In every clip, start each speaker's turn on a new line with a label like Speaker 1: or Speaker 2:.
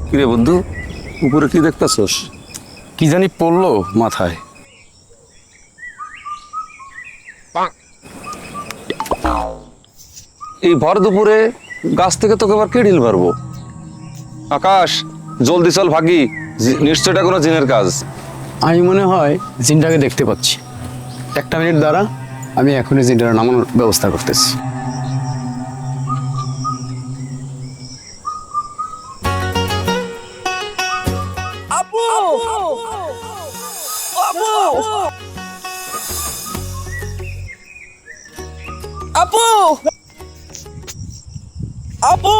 Speaker 1: কিরে বন্ধু, উপরে কি দেখতেছস?
Speaker 2: কি জানি পড়লো মাথায়।
Speaker 1: এই ভর দুপুরে গাছ থেকে তোকে আবার কে ঢিল মারবো? আকাশ, জলদি চল ভাগি, নিশ্চয় এটা কোনো জিনের কাজ।
Speaker 2: আমি মনে হয় জিনটাকে দেখতে পাচ্ছি। একটা মিনিট দ্বারা আমি এখনই জিনটার নামানোর ব্যবস্থা করতেছি।
Speaker 3: আপু আপু আপু আপু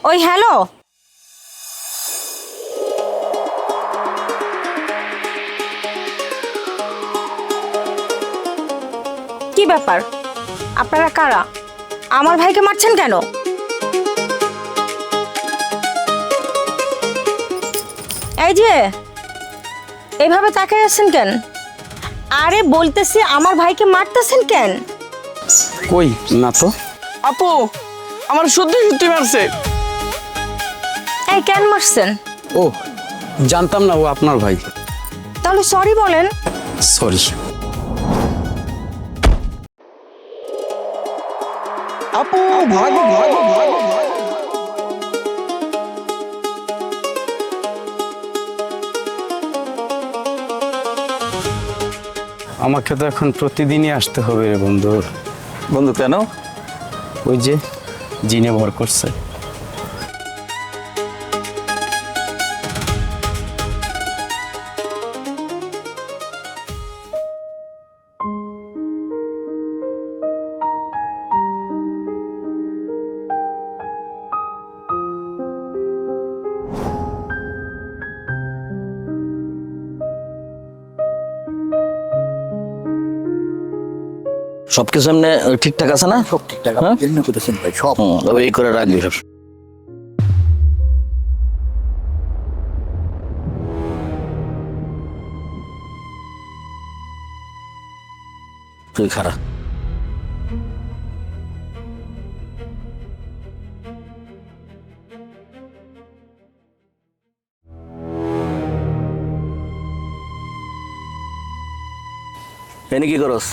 Speaker 4: ওই হ্যালো, কি ব্যাপার? আপনারা কারা? আমার ভাইকে মারছেন কেন? এই যে এভাবে তাকিয়ে আছেন কেন? আরে বলতেছি আমার ভাইকে মারতেছেন কেন?
Speaker 2: কই না তো।
Speaker 3: আপু আমার সত্যি সত্যি মারছে।
Speaker 4: এই কেন মারছেন?
Speaker 2: ও, জানতাম না ও আপনার ভাই।
Speaker 4: তাহলে সরি বলেন।
Speaker 2: সরি।
Speaker 3: আপু ভাগো ভাগো ভাগো
Speaker 2: আমাকে তো এখন প্রতিদিনই আসতে হবে রে বন্ধু।
Speaker 1: বন্ধু কেন?
Speaker 2: ওই যে জিনে ভর করছে।
Speaker 5: সবকিছু এমনি ঠিকঠাক আছে না?
Speaker 6: সব ঠিকঠাক।
Speaker 5: হ্যাঁ?
Speaker 6: আপনি জেনে করতেছেন ভাই সব।
Speaker 5: তবে এই করে রাখবি সব। তুই খারাপ। এনে কি করস?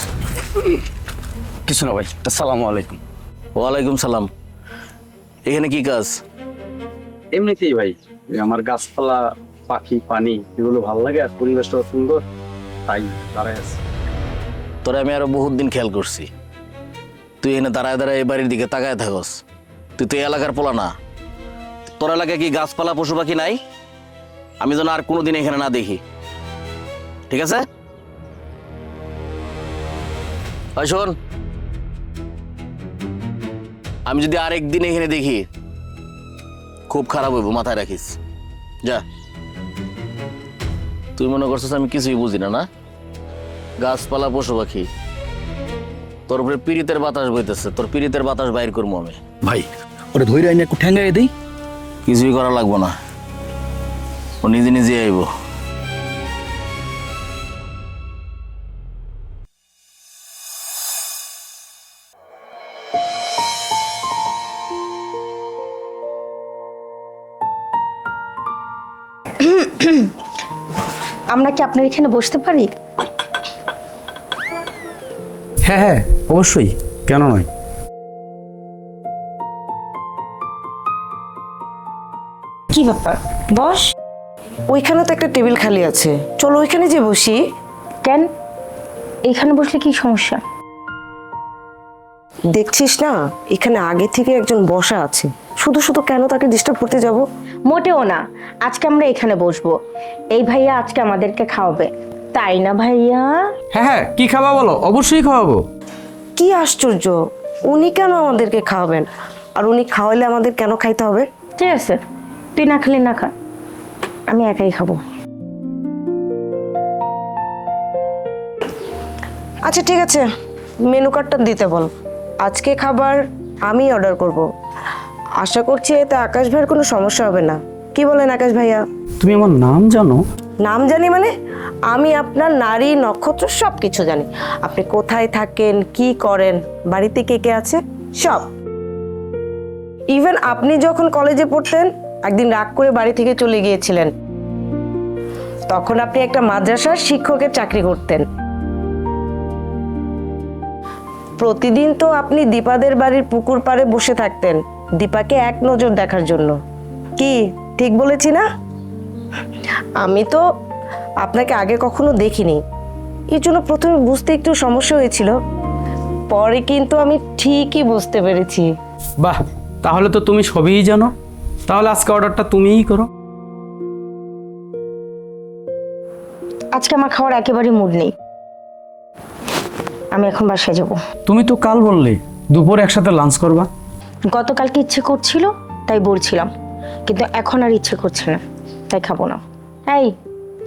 Speaker 2: কিছু না ভাই, আসসালামু আলাইকুম।
Speaker 5: ওয়ালাইকুম সালাম। এখানে কি কাজ?
Speaker 2: এমনিতেই ভাই, আমার গাছপালা, পাখি, পানি এগুলো ভালো লাগে আর পরিবেশটা সুন্দর, তাই দাঁড়ায় আছে।
Speaker 5: তোরে আমি আরো বহুত দিন খেয়াল করছি, তুই এখানে দাঁড়ায় দাঁড়ায় এই বাড়ির দিকে তাকায় থাকস। তুই তো এই এলাকার পোলা না। তোর এলাকায় কি গাছপালা পশু পাখি নাই? আমি যেন আর কোনোদিন এখানে না দেখি, ঠিক আছে? ওই শোন, আমি যদি আরেকদিন এখানে দেখি খুব খারাপ হইব, মাথায় রাখিস। যা। তুই মনে করছিস আমি কিছুই বুঝি না? না, গাছপালা পশু পাখি, তোর উপরে পীড়িতের বাতাস বইতেছে, তোর পীড়িতের বাতাস বাইর করবো আমি।
Speaker 6: ভাই ওরে ধৈর্য আইনে একটু ঠ্যাঙ্গাই দেই।
Speaker 5: কিছুই করা লাগবো না, ও নিজে নিজে আইব।
Speaker 4: আমরা কি আপনার এখানে বসতে পারি?
Speaker 2: হ্যাঁ হ্যাঁ, অবশ্যই, কেন নয়।
Speaker 4: কি ব্যাপার? বস।
Speaker 7: ওইখানে তো একটা টেবিল খালি আছে, চলো ওইখানে যে বসি।
Speaker 4: কেন? এখানে বসলে কি সমস্যা?
Speaker 7: দেখছিস না, এখানে আগে থেকে একজন বসা আছে, শুধু শুধু কেন তাকে ডিস্টার্ব করতে যাব?
Speaker 4: মোটেও না, আজকে আমরা এখানে বসবো। এই ভাইয়া আজকে আমাদেরকে খাওয়াবে, তাই না ভাইয়া?
Speaker 8: হ্যাঁ হ্যাঁ, কি খাওয়া বলো, অবশ্যই খাওয়াবো।
Speaker 7: কি আশ্চর্য, উনি কেন আমাদেরকে খাওয়াবেন? আর উনি খাওয়াইলে আমাদের কেন খাইতে হবে?
Speaker 4: ঠিক আছে, তুই না খেলে না খা, আমি একাই খাবো।
Speaker 7: আচ্ছা ঠিক আছে, মেনু কার্ডটা দিতে বল। আজকে খাবার আমি অর্ডার করব। আশা করছি এতে আকাশ ভাইয়ের কোনো সমস্যা হবে না। কি বলেন আকাশ ভাইয়া?
Speaker 2: তুমি আমার নাম জানো?
Speaker 7: নাম জানি মানে? আমি আপনার নারী নক্ষত্র সব কিছু জানি। আপনি কোথায় থাকেন, কি করেন, বাড়িতে কে কে আছে সব। ইভেন আপনি যখন কলেজে পড়তেন একদিন রাগ করে বাড়ি থেকে চলে গিয়েছিলেন, তখন আপনি একটা মাদ্রাসার শিক্ষকের চাকরি করতেন। প্রতিদিন তো আপনি দীপাদের বাড়ির পুকুর পাড়ে বসে থাকতেন দীপাকে এক নজর দেখার জন্য। কি ঠিক বলেছি না? আমি তো আপনাকে আগে কখনো দেখিনি, এই জন্য প্রথমে বুঝতে একটু সমস্যা হয়েছিল, পরে কিন্তু আমি ঠিকই বুঝতে পেরেছি।
Speaker 8: বাহ, তাহলে তো তুমি সবই জানো। তাহলে আজকে অর্ডারটা তুমিই করো।
Speaker 4: আজকে আমার খাওয়ার একেবারে মুড নেই, আমি এখন বাসায় যাব।
Speaker 8: তুমি তো কাল বললে দুপুর একসাথে লাঞ্চ করবা।
Speaker 4: গতকালকে ইচ্ছে করছিল তাই বলছিলাম, কিন্তু এখন আর ইচ্ছে করছে না, তাই খাবো না। এই,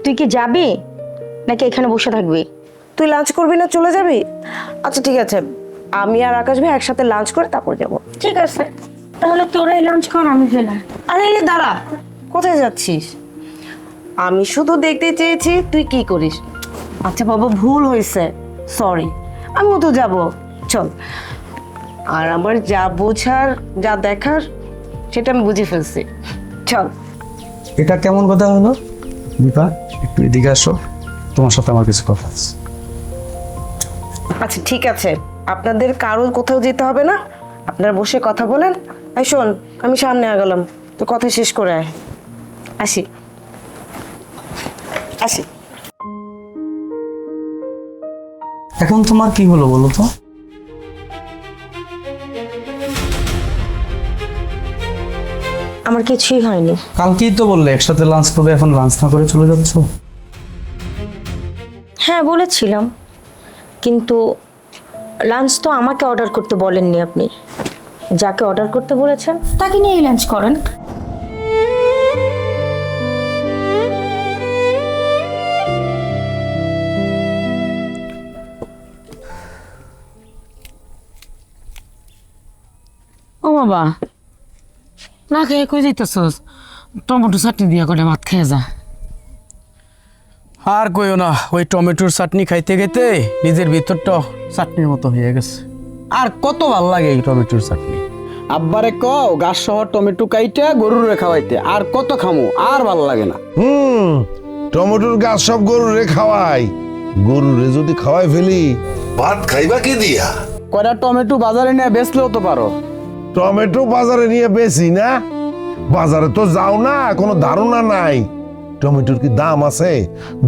Speaker 4: তুই কি যাবি নাকি এখানে বসে থাকবি?
Speaker 7: তুই লাঞ্চ করবি না চলে যাবি? আচ্ছা ঠিক আছে, আমি আর আকাশ ভাই একসাথে লাঞ্চ করে তারপর যাব।
Speaker 4: ঠিক আছে, তাহলে তোরাই লাঞ্চ কর, আমি গেলাম।
Speaker 7: আরে এই দাঁড়া, কোথায় যাচ্ছিস? আমি শুধু দেখতে চেয়েছি তুই কি করিস। আচ্ছা বাবা, ভুল হয়েছে, সরি, আমিও তো যাব, চল। আর আমার যা বোঝার যা দেখার সেটা আমি বুঝে ফেলছি, চল।
Speaker 6: এটা কেমন কথা হলো? দীপা, একটু এদিকে আসো, তোমার সাথে আমার কিছু কথা আছে।
Speaker 7: আচ্ছা ঠিক আছে, আপনাদের কারো কোথাও যেতে হবে না, আপনারা বসে কথা বলেন। এই শোন, আমি সামনে আগালাম, তো কথা শেষ করে আয়। আসি আসি।
Speaker 6: এখন তোমার কি হলো বলো তো?
Speaker 4: আমার কিছুই হয়নি।
Speaker 6: কালকেই তো বললে একসাথে লাঞ্চ করবে, এখন লাঞ্চ না করে চলে যাচ্ছ।
Speaker 4: হ্যাঁ বলেছিলাম, কিন্তু লাঞ্চ তো আমাকে অর্ডার করতে বলেননি আপনি, যাকে অর্ডার করতে বলেছেন তাকে নিয়েই লাঞ্চ করেন।
Speaker 9: ও বাবা, না খেয়ে কই যাইতেছস? টমেটো চাটনি দিয়া করে ভাত খেয়ে যা।
Speaker 8: আর কইও না, ওই টমেটোর চাটনি খাইতে খাইতে নিজের ভিতরটা চাটনির মতো হয়ে গেছে। আর কত ভাল লাগে এই টমেটোর চাটনি। আব্বারে কও গাছ সহ টমেটো কাইটা গরুরে খাওয়াইতে, আর কত খামু, আর ভাল লাগে না।
Speaker 10: টমেটোর গাছ সব গরুরে খাওয়াই, গরুরে যদি খাওয়াই ফেলি ভাত খাইবা কি দিয়া?
Speaker 8: কয়টা টমেটো বাজারে নিয়ে বেচলেও তো পারো।
Speaker 10: টমেটো বাজারে নিয়ে বেশি না, বাজারে তো যাও না, কোনো ধারণা নাই টমেটোর কি দাম আছে।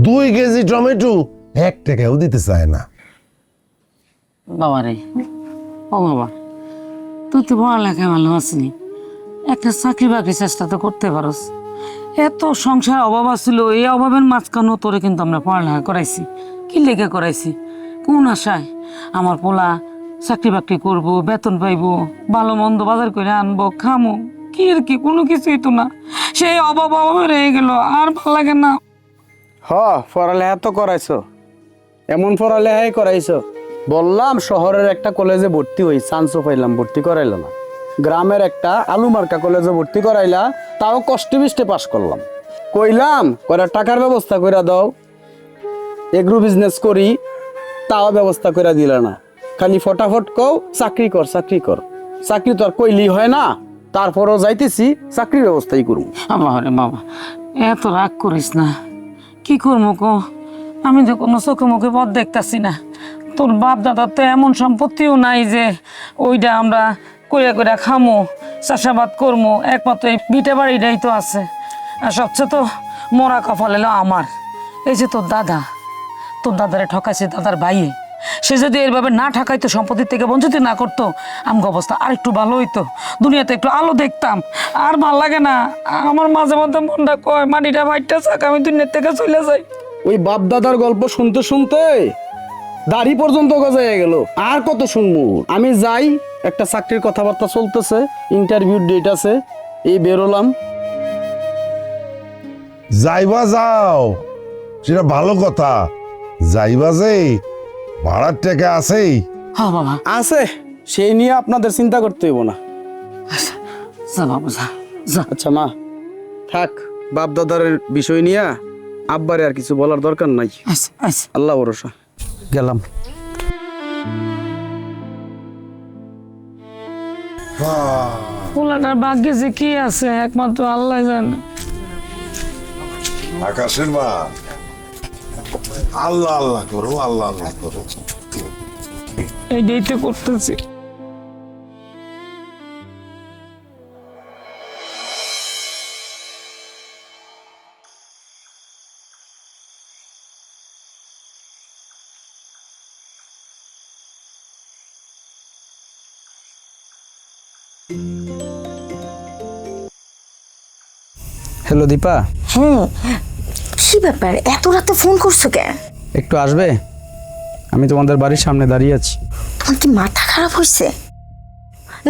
Speaker 10: 2 কেজি টমেটো 1 টাকাও দিতে চায় না।
Speaker 9: বাবা রে, ও বাবা, তুই তো পড়ালেখায় ভালো আসনি, একটা চাকরি বাকরি চেষ্টা তো করতে পারস। এত সংসার অভাব আছিল, এই অভাবের মাঝখানেও তোরে কিন্তু আমরা পড়ালেখা করাইছি। কি লেগে করাইছি? কোন আশায়? আমার পোলা চাকরি বাকরি করবো, বেতন পাইবো, ভালো মন্দ বাজার করে আনবো, খামো, কি আর কি, কোনো কিছুই তো না। সেই অভাব অভাবে রয়ে গেল, আর ভালো লাগে না।
Speaker 8: পড়ালেখা তো করাইছো, এমন পড়ালেখাই করাইছো। বললাম শহরের একটা কলেজে ভর্তি হই, চান্সও পাইলাম, ভর্তি করাইলো না। গ্রামের একটা আলু মার্কা কলেজে ভর্তি করাইলা, তাও কষ্টে বিষ্টে পাস করলাম। কইলাম কয়টা টাকার ব্যবস্থা করে দাও, এগ্রো বিজনেস করি, তাও ব্যবস্থা করে দিলা না। খালি ফটাফট কও চাকরি কর চাকরি কর। চাকরি তো আর কইলি হয় না, তারপরও যাইতেছি চাকরির ব্যবস্থাই করব।
Speaker 9: বাবারে বাবা, এত রাগ করিস না, কি করবো কো? আমি তো কোনো চোখে মুখে পথ দেখতাছি না। তোর বাপ দাদার তো এমন সম্পত্তিও নাই যে ওইটা আমরা কইরা কইরা খামো, চাষাবাদ করবো, একমাত্র এই ভিটে বাড়িটাই তো আছে। আর সবচেয়ে তো মরা কপাল এলো আমার। এই যে তোর দাদা, তোর দাদারে ঠকাইছে দাদার ভাইয়ে, সে যদি এরভাবে না ঠকাইতো, সম্পত্তির থেকে বঞ্চিত না করতো, আমগো অবস্থা আর একটু ভালো হইতো, দুনিয়াতে একটু আলো দেখতাম। আর ভাল লাগে না, আমার মাঝে মধ্যে মনটা কয় মাটিটা ভাইটা থাক, আমি দুনিয়ার থেকে চলে যাই।
Speaker 8: ওই বাপ দাদার গল্প শুনতে শুনতে দাড়ি পর্যন্ত গজায় গেল, আর কত শুনবো? আমি যাই, একটা চাকরির কথাবার্তা চলতেছে, ইন্টারভিউ ডেট আছে, এই বেরোলাম।
Speaker 10: যাইবা যাও, সেটা ভালো কথা, যাইবা যে ভাড়ার টাকা আছেই।
Speaker 9: হ্যাঁ বাবা,
Speaker 8: আছে, সেই নিয়ে আপনাদের চিন্তা করতে হইব না।
Speaker 9: যা বাবা যা যা।
Speaker 8: আচ্ছা মা থাক, বাপ দাদার বিষয় নিয়ে আব্বারে আর কিছু বলার দরকার নাই।
Speaker 9: আচ্ছা আচ্ছা।
Speaker 8: আল্লাহ ভরসা, গেলাম।
Speaker 9: পোলাটার ভাগ্যে যে কি আছে একমাত্র আল্লাহ জানে।
Speaker 10: আকাশের মা, আল্লাহ আল্লাহ করো, আল্লাহ আল্লাহ করো।
Speaker 9: এইটাই তো করতেছি।
Speaker 6: হ্যালো দীপা,
Speaker 4: হ্যাঁ, কি ব্যাপার এত রাতে ফোন করছো কেন?
Speaker 6: একটু আসবে? আমি তোমাদের বাড়ির সামনে দাঁড়িয়ে আছি।
Speaker 4: তোমার কি মাথা খারাপ হয়েছে?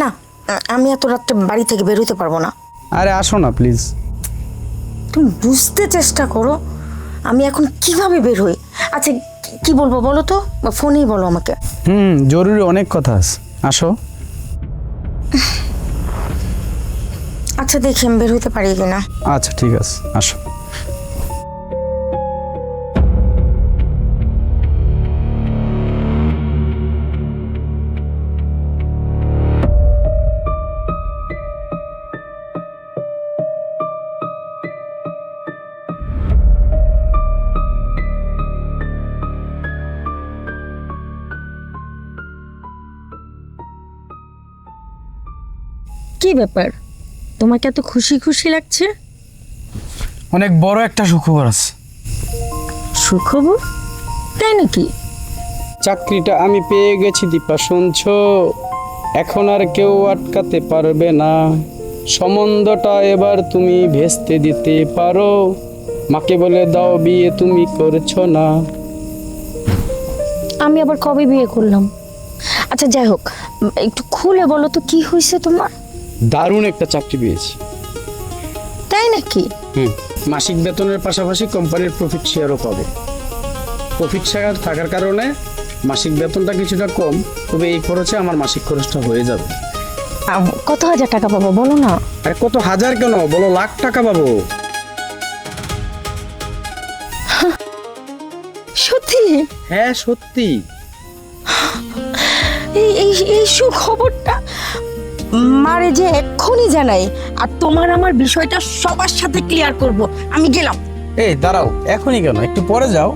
Speaker 4: না, আমি এত রাতে বাড়ি থেকে বেরোতে পারবো না।
Speaker 6: আরে আসো না প্লিজ।
Speaker 4: তুমি বুঝতে চেষ্টা করো আমি এখন কিভাবে বের হই। আচ্ছা কি বলবো বলো তো, বা ফোনেই বলো আমাকে।
Speaker 6: জরুরি অনেক কথা আছে, আসো।
Speaker 4: আচ্ছা দেখি আমি বের হইতে পারি কিনা।
Speaker 6: আচ্ছা ঠিক আছে, আসো।
Speaker 4: কি ব্যাপার তোমাকে এত খুশি খুশি লাগছে?
Speaker 6: অনেক বড় একটা সুখবর আছে।
Speaker 4: সুখবর? তাই নাকি?
Speaker 8: চাকরিটা আমি পেয়ে গেছি দীপা, শুনছো? এখন আর কেউ আটকাতে পারবে না। সম্বন্ধটা এবার তুমি ভেস্তে দিতে পারো। মাকে বলে দাও বিয়ে তুমি করছো না।
Speaker 4: আমি আবার কবে বিয়ে করলাম? আচ্ছা যাই হোক, একটু খুলে বলো তো কি হয়েছে তোমার?
Speaker 8: দারুণ একটা চাকরি পেয়েছি।
Speaker 4: তাই নাকি?
Speaker 8: মাসিক বেতনের পাশাপাশি কোম্পানির প্রফিট শেয়ারও পাবে। প্রফিট শেয়ার থাকার কারণে মাসিক বেতনটা কিছুটা কম, তবে এই খরচে আমার মাসিক খরচটা হয়ে যাবে।
Speaker 4: কত হাজার টাকা পাবো বলো না?
Speaker 8: আরে কত হাজার কেন, বলো লাখ টাকা পাবো।
Speaker 4: সত্যি?
Speaker 8: হ্যাঁ সত্যি।
Speaker 4: এই সুখবরটা মারে যে এক্ষুনি জানাই, আর তোমার আমার বিষয়টা সবার সাথে ক্লিয়ার করব। আমি গেলাম।
Speaker 6: এই দাঁড়াও, এখনই কেন, একটু পরে যাও।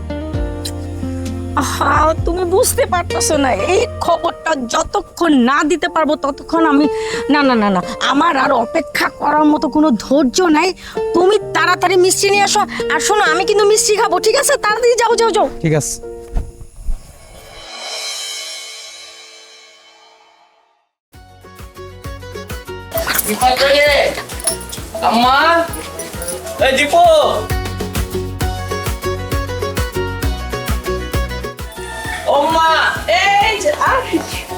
Speaker 4: তুমি বুঝতে পারতেছো না, এই খবরটা যতক্ষণ না দিতে পারবো ততক্ষণ আমি না না না না আমার আর অপেক্ষা করার মতো কোনো ধৈর্য নাই। তুমি তাড়াতাড়ি মিষ্টি নিয়ে আসো। আর শোনো, আমি কিন্তু মিষ্টি খাবো, ঠিক আছে? তাড়াতাড়ি যাও যাও যাও।
Speaker 6: ঠিক আছে।
Speaker 3: আম্মা, এই দীপু, ওম্মা, এই যে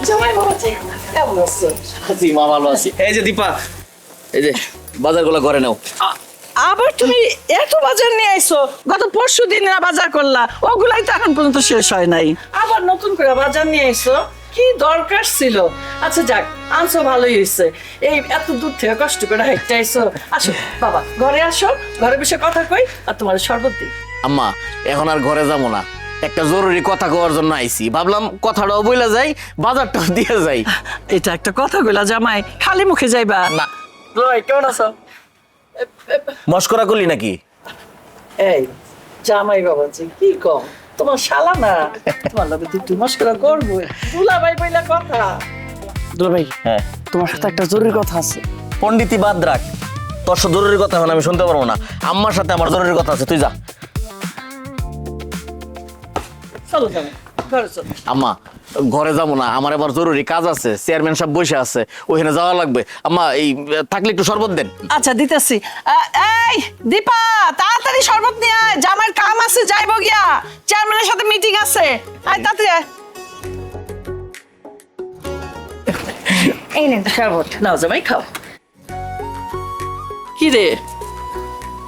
Speaker 3: জামাই বাবাজি কেমন আছো?
Speaker 5: আছি মা, ভালো আছি। এই যে দীপা, এই যে বাজারগুলো করে নাও।
Speaker 3: আবার তুমি এত বাজার নিয়ে আইছো? গত পরশু দিন বাজার করলা, ওগুলাই তো এখন পর্যন্ত শেষ হয় নাই। আবার নতুন করে বাজার নিয়ে আইছো, কি দরকার ছিল? আচ্ছা যাক, আনছো ভালোই হয়েছে। এই এত দূর থেকে কষ্ট করে হাঁটতে আইছো। আসো বাবা, ঘরে আসো, ঘরে বসে কথা কই আর তোমার শরবত দিই।
Speaker 5: আম্মা এখন আর ঘরে যাবো না, একটা জরুরি কথা কওয়ার জন্য আইছি। ভাবলাম কথাটাও বইলা যাই, বাজারটাও দিয়ে যাই।
Speaker 3: এটা একটা কথা কইলা জামাই, খালি মুখে যাইবা
Speaker 5: না।
Speaker 3: রয় কেমন আছো?
Speaker 5: মস্করা করলি নাকি?
Speaker 3: এই জামাই বাবাজি কি কম, তোমার শালা না, তোমার লগে তুই মস্করা করবো? দুলা ভাই বইলা কথা। দুলা ভাই,
Speaker 5: হ্যাঁ
Speaker 3: তোমার সাথে একটা জরুরি কথা আছে।
Speaker 5: পণ্ডিতি বাদ রাখ, তোর সাথে জরুরি কথা এখন আমি শুনতে পারবো না। আম্মার সাথে আমার জরুরি কথা আছে, তুই যা।
Speaker 3: চলো জামাই, ঘরে চলো।
Speaker 5: আম্মা ঘরে যাবো না, আমার এবার জরুরি কাজ আছে। চেয়ারম্যান সাহেব বসে আছে, ওখানে যাওয়া লাগবে। আম্মা এই থাকলে একটু শরবত দেন।
Speaker 3: আচ্ছা দিতেছি। এই দীপা, তাড়াতাড়ি শরবত নিয়ে আয়, জামাইয়ের কাম আছে, যাইবো গিয়া, চেয়ারম্যানের সাথে মিটিং আছে। আয় তাড়াতাড়ি আয়।
Speaker 4: এই নেন শরবত।
Speaker 3: নাও জামাই খাও। কি রে,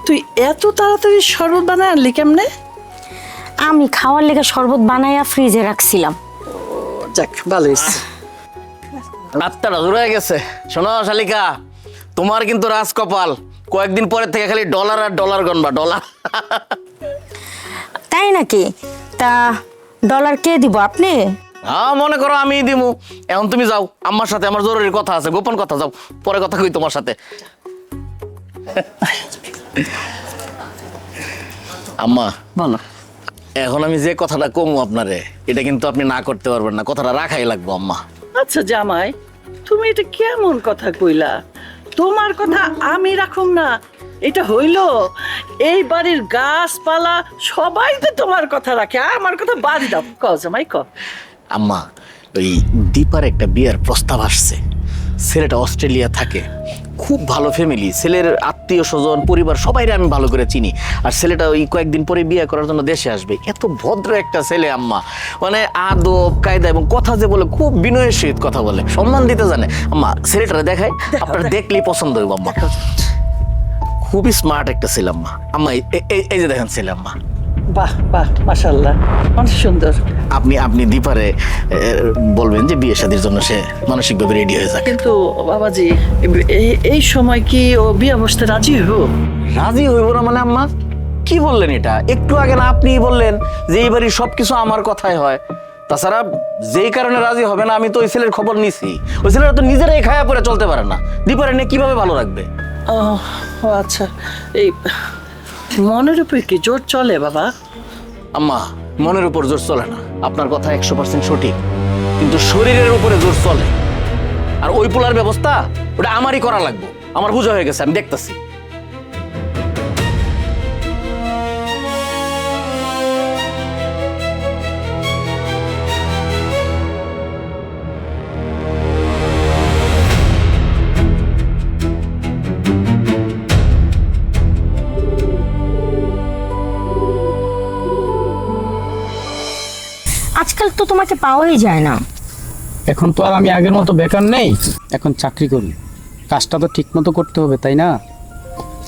Speaker 3: তুই এত তাড়াতাড়ি শরবত বানায় আনলি কেমনে?
Speaker 4: আমি খাওয়ার লেগে শরবত বানাইয়া ফ্রিজে রাখছিলাম।
Speaker 3: যাক ভালো হয়েছে।
Speaker 5: রাতটা জোরে গেছে। শোনো শালিকা, তোমার কিন্তু রাজ কপাল, কয়েকদিন পরের থেকে খালি ডলার আর ডলার গনবা, ডলার।
Speaker 4: তাই নাকি? তা ডলার কে দিব, আপনি?
Speaker 5: হ্যাঁ মনে করো আমি দিমু। এখন তুমি যাও, আম্মার সাথে আমার জরুরি কথা আছে, গোপন কথা, যাও, পরে কথা কই তোমার সাথে। আম্মা
Speaker 3: বলো।
Speaker 5: এখন আমি যে কথাটা কমু আপনারে, এটা কিন্তু আপনি না করতে পারবেন না, কথাটা রাখাই লাগবো আম্মা।
Speaker 3: আচ্ছা জামাই, তুমি এটা কেমন কথা কইলা? তোমার কথা আমি রাখুম না, এটা হইল? এই বাড়ির গাছপালা সবাই তো তোমার কথা রাখে, আমার কথা বাদ দাও। ক জামাই ক।
Speaker 5: আম্মা, ওই দীপার একটা বিয়ের প্রস্তাব আসছে। ছেলেটা অস্ট্রেলিয়া থাকে, খুব ভালো ফ্যামিলি, ছেলের আত্মীয় স্বজন পরিবার সবাইরে আমি ভালো করে চিনি। আর ছেলেটা ওই কয়েকদিন পরে বিয়ে করার জন্য দেশে আসবে। এত ভদ্র একটা ছেলে আম্মা, মানে আদব কায়দা এবং কথা যে বলে খুব বিনয়ের সহিত কথা বলে, সম্মান দিতে জানে। আম্মা ছেলেটা দেখায়, আপনারা দেখলেই পছন্দ হইব আম্মা। খুবই স্মার্ট একটা ছেলে আম্মা। আম্মা এই যে দেখেন ছেলে আম্মা।
Speaker 3: বাহ বাহ, মাশাআল্লাহ, অনেক সুন্দর।
Speaker 5: আপনি দীপারে বলবেন যে বিয়ে শাদীর জন্য সে মানসিকভাবে রেডি হয়ে যাক।
Speaker 3: কিন্তু বাবাজি, এই সময় কি ও বিয়ে বসতে রাজি হইব?
Speaker 5: রাজি হইব না মানে আম্মা কি বললেন এটা? একটু আগে না আপনিই বললেন যে এই বাড়ির সবকিছু আমার কথাই হয়। তাছাড়া যেই কারণে রাজি হবে না, আমি তো ওই ছেলের খবর নিছি। ওই ছেলেরা তো নিজেরাই খায়া পরে চলতে পারে না, দীপারে নিয়ে কিভাবে ভালো রাখবে?
Speaker 3: ও আচ্ছা, এই মনের উপর কি জোর চলে বাবা?
Speaker 5: আম্মা, মনের উপর জোর চলে না, আপনার কথা 100% সঠিক, কিন্তু শরীরের উপরে জোর চলে। আর ওই পোলার ব্যবস্থা ওটা আমারই করা লাগবে। আমার বোঝা হয়ে গেছে, আমি দেখতেছি।
Speaker 4: আজকাল তো তোমাকে পাওয়াই যায় না।
Speaker 8: এখন তো আর আমি আগের মতো বেকার নেই, এখন চাকরি করি, কাজটা তো ঠিক মতো করতে হবে, তাই না?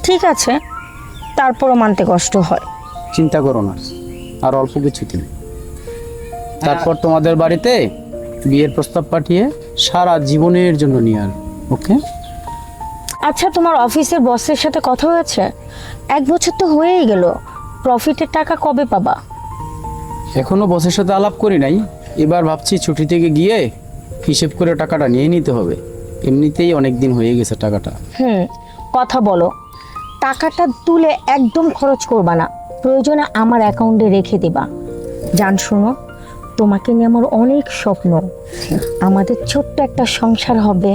Speaker 4: ঠিক আছে, তারপরও মানতে কষ্ট হয়।
Speaker 8: চিন্তা করো না, আর অল্প কিছু দিন, তারপর তোমাদের বাড়িতে বিয়ের প্রস্তাব পাঠিয়ে সারা জীবনের জন্য নিয়ে আর। ওকে?
Speaker 4: আচ্ছা, তোমার অফিসের বসের সাথে কথা হয়েছে? 1 বছর তো হয়েই গেল, প্রফিটের টাকা কবে পাবা?
Speaker 8: এখনো বসের সাথে আলাপ করি নাই, এবার ভাবছি ছুটি থেকে গিয়ে হিসেব করে টাকাটা নিয়ে নিতে হবে। এমনিতেই অনেক দিন হয়ে গেছে টাকাটা।
Speaker 4: কথা বলো, টাকাটা তুলে একদম খরচ করবা না, প্রয়োজনে আমার অ্যাকাউন্টে রেখে দিবা। জান শোনো, তোমাকে নিয়ে আমার অনেক স্বপ্ন, আমাদের ছোট্ট একটা সংসার হবে।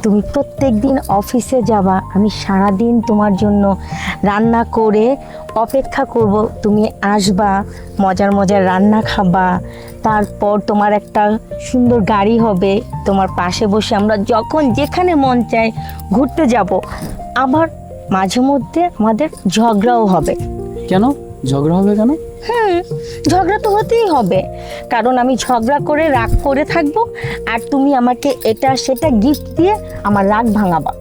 Speaker 4: তুমি প্রত্যেক দিন অফিসে যাবা, আমি সারাদিন তোমার জন্য রান্না করে অপেক্ষা করব, তুমি আসবা, মজার মজার রান্না খাবা, তারপর তোমার একটা সুন্দর গাড়ি হবে, তোমার পাশে বসে আমরা যখন যেখানে মন চায় ঘুরতে যাব। আবার মাঝে মধ্যে আমাদের ঝগড়াও হবে।
Speaker 8: কেন ঝগড়া হবে কেন?
Speaker 4: ঝগড়া তো হতেই হবে, কারণ আমি ঝগড়া করে রাগ করে থাকবো, আর তুমি আমাকে এটা সেটা গিফট দিয়ে আমার রাগ ভাঙাবা।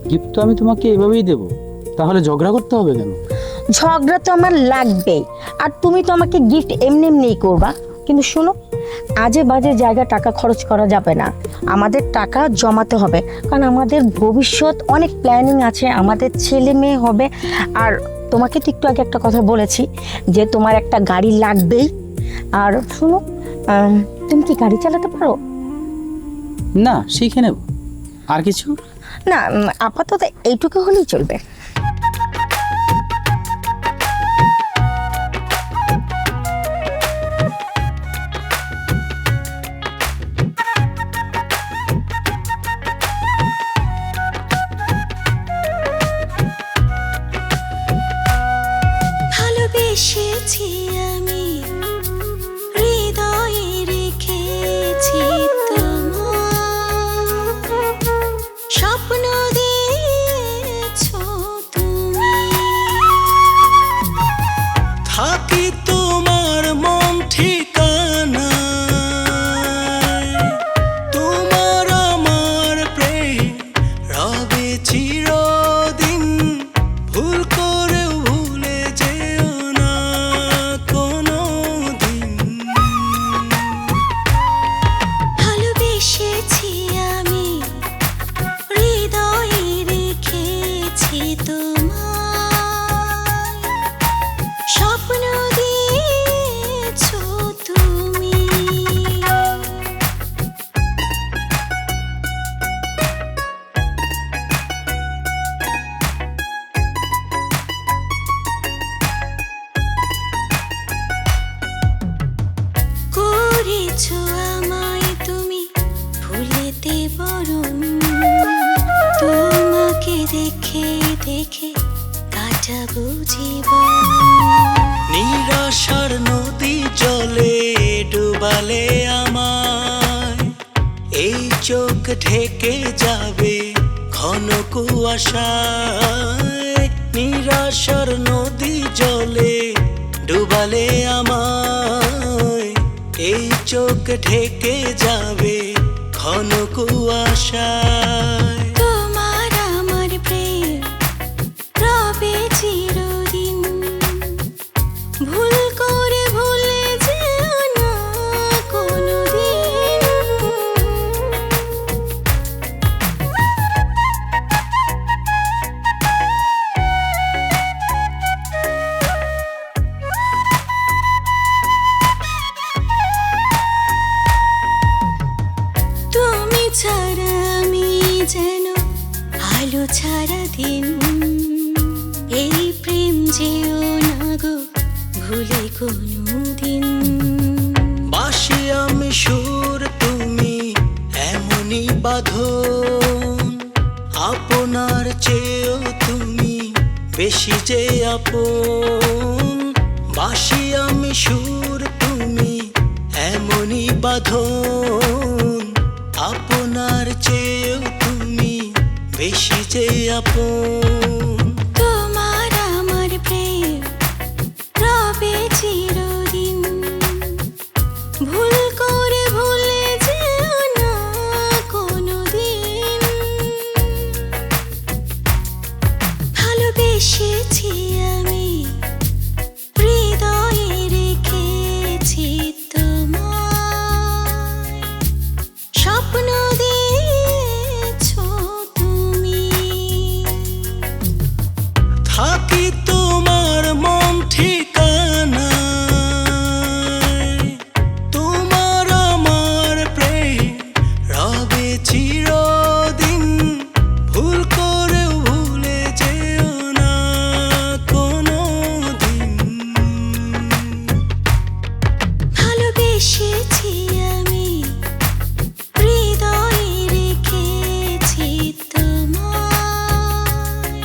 Speaker 8: গিফট তো আমি তোমাকে এভাবেই দেবো, তাহলে ঝগড়া করতে হবে কেন?
Speaker 4: ঝগড়া তো আমার লাগবেই, আর তুমি তো আমাকে গিফট এমনি এমনিই করবা। কিন্তু শোনো, আজে বাজে জায়গা টাকা খরচ করা যাবে না, আমাদের টাকা জমাতে হবে, কারণ আমাদের ভবিষ্যৎ অনেক প্ল্যানিং আছে, আমাদের ছেলে মেয়ে হবে। আর তোমাকে তো একটু আগে একটা কথা বলেছি যে তোমার একটা গাড়ি লাগবেই। আর শোনো, তুমি কি গাড়ি চালাতে পারো?
Speaker 8: না, শিখে নেব। আর কিছু
Speaker 4: না, আপাতত এইটুকু হলেই চলবে।
Speaker 11: ভালোবেসেছি আমি, হৃদয়ে রেখেছি তোমার, স্বপ্ন দিয়েছো দেখে দেখে কাটাবো জীবন।
Speaker 12: নিরাশার নদী জলে ডুবালে আমায়, এই চোখ ঢেকে যাবে ঘন কুয়াশায়। নিরাশার নদী জলে ডুবালে আমায়, এই চোখ ঢেকে যাবে ঘন কুয়াশায়।
Speaker 11: তোমার আমার প্রেম রবে চিরদিন, ভুল করে ভুলে যেও না কোনোদিন। তুমি ছাড়া আমি যেন আলো ছাড়া দিন, এই প্রেম যেও না গো ভুলে কোনোদিন।
Speaker 12: বাসি আমি সুর তুমি এমনই বাঁধন, আপনার চেয়েও তুমি বেশি যে আপন। বাসি আমি সুর তুমি এমনই বাঁধন, আপনার চেয়েও তুমি বেশি যে আপন।
Speaker 11: তোমার আমার প্রেম রবে চিরদিন, ভুল করে ভুলে যেও না কোনোদিন। ভালোবেসেছি আমি হৃদয়ে রেখেছি তোমায়, স্বপ্ন দিয়েছো তুমি।
Speaker 12: থাকি তোমার মন ঠিকানায়, তোমার আমার প্রেম রবে চিরদিন, ভুল করেও ভুলে যেও না কোনোদিন।
Speaker 11: ভালোবেসেছি আমি হৃদয়ে রেখেছি তোমায়,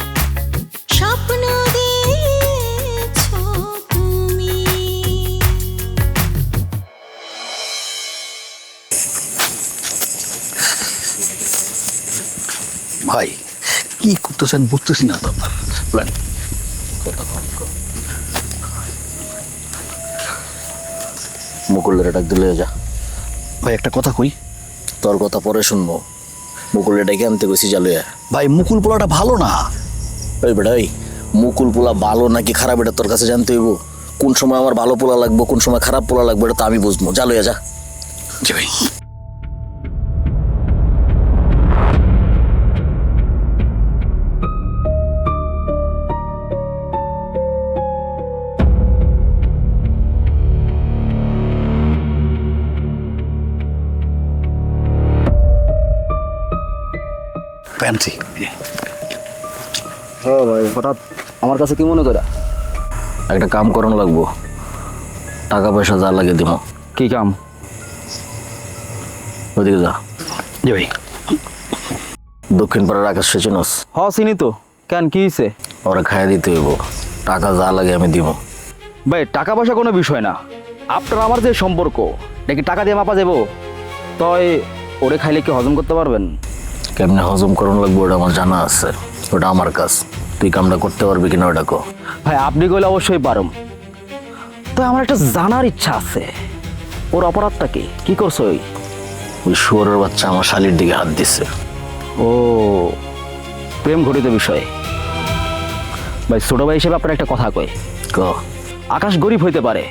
Speaker 11: স্বপ্ন দিয়েছো তুমি।
Speaker 5: ভাই কি করতেছেন বুঝতেছি না তো আপনার প্ল্যান। মুকুলের ডাক দিলে যা। ভাই একটা কথা কই, তোর কথা পরে শুনবো। মুকুলের ডাকে আনতে গেছি জালুয়া। ভাই মুকুল পোলাটা ভালো না। ওই বেটাই মুকুল পোলা ভালো নাকি খারাপ এটা তোর কাছে জানতে হইব। কোন সময় আমার ভালো পোলা লাগবে কোন সময় খারাপ পোলা লাগবে এটা তো আমি বুঝবো। জালুয়া যা। জি ভাই। প্যান্সি ভাই হঠাৎ আমার কাছে কি মনে করা? একটা কাম করানো লাগবো, টাকা পয়সা যা লাগে দিব। কি কাম? ওদিকে যা। জি ভাই। দক্ষিণ পাড়ার আকাশ চিনস?
Speaker 6: হ চিনি তো, কেন কি হয়েছে?
Speaker 5: ওরা খাইয়া দিতে হইব, টাকা যা লাগে আমি দিব।
Speaker 6: ভাই টাকা পয়সা কোনো বিষয় না, আপনার আমার যে সম্পর্ক নাকি টাকা দিয়ে মাপা যাবো? তয় ওরে খাইলে কি হজম করতে পারবেন?
Speaker 5: কেমনে হজম করানো লাগবে ওটা আমার জানা আছে, ওটা আমার কাজ। তুই কামটা করতে পারবি কিনা ওটা কো।
Speaker 6: ভাই আপনি কইলে অবশ্যই পারম, তো আমার একটা জানার ইচ্ছা আছে ওর অপরাধটা কি করছো?
Speaker 5: ওই শুয়োরের বাচ্চা আমার শালির দিকে হাত দিচ্ছে।
Speaker 6: ও প্রেম ঘটিত বিষয়। ভাই ছোট ভাই হিসেবে আপনার একটা কথা কই,
Speaker 5: ক।
Speaker 6: আকাশ গরিব হইতে পারে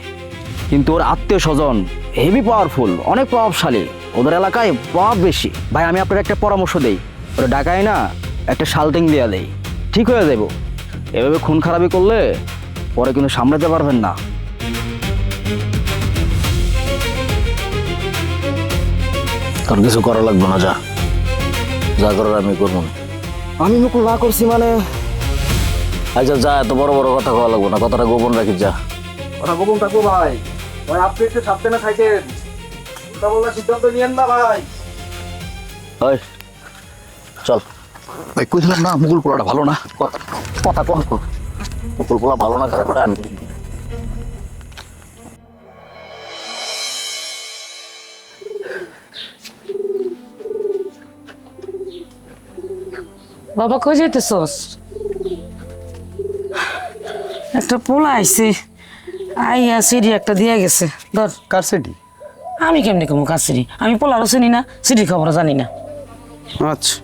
Speaker 6: কিন্তু ওর আত্মীয় স্বজন হেভি পাওয়ারফুল, অনেক প্রভাবশালী, ওদের এলাকায় প্রভাব বেশি। ভাই আমি আপনার একটা পরামর্শ দেই, ওরা ডাকায় না একটা শালটিং দেয়া দেই, ঠিক হয়ে যাব। এভাবে খুন খারাপি করলে পরে কিন্তু সামলাতে পারবেন না।
Speaker 5: তোর কিছু করা লাগবে না, যা যা করার আমি করবো।
Speaker 6: আমি মুকুল না করছি মানে?
Speaker 5: আচ্ছা যা, এত বড় বড় কথা কওয়া লাগবো না, কথাটা গোপন রাখি। যা
Speaker 6: কথা গোপন থাকবো ভাই, ভাই আপনি একটু সাবধানে থাকেন, কথা বলার সিদ্ধান্ত নিয়েন না ভাই।
Speaker 5: ওই চল। ভাই কইছিলাম না মুকুল পোলাটা ভালো না, কথা কম কর। মুকুল পোলা ভালো না খারাপ না আমি
Speaker 9: বাবা কই যাইতেছস? একটা পোলা আইছে, আইয়া সিডি একটা দিয়া গেছে। ধর।
Speaker 8: কার সিটি?
Speaker 9: আমি কেমনি কমু কাছিরি? আমি পোলারও চিনি না, সিডির খবরও জানি না।
Speaker 8: আচ্ছা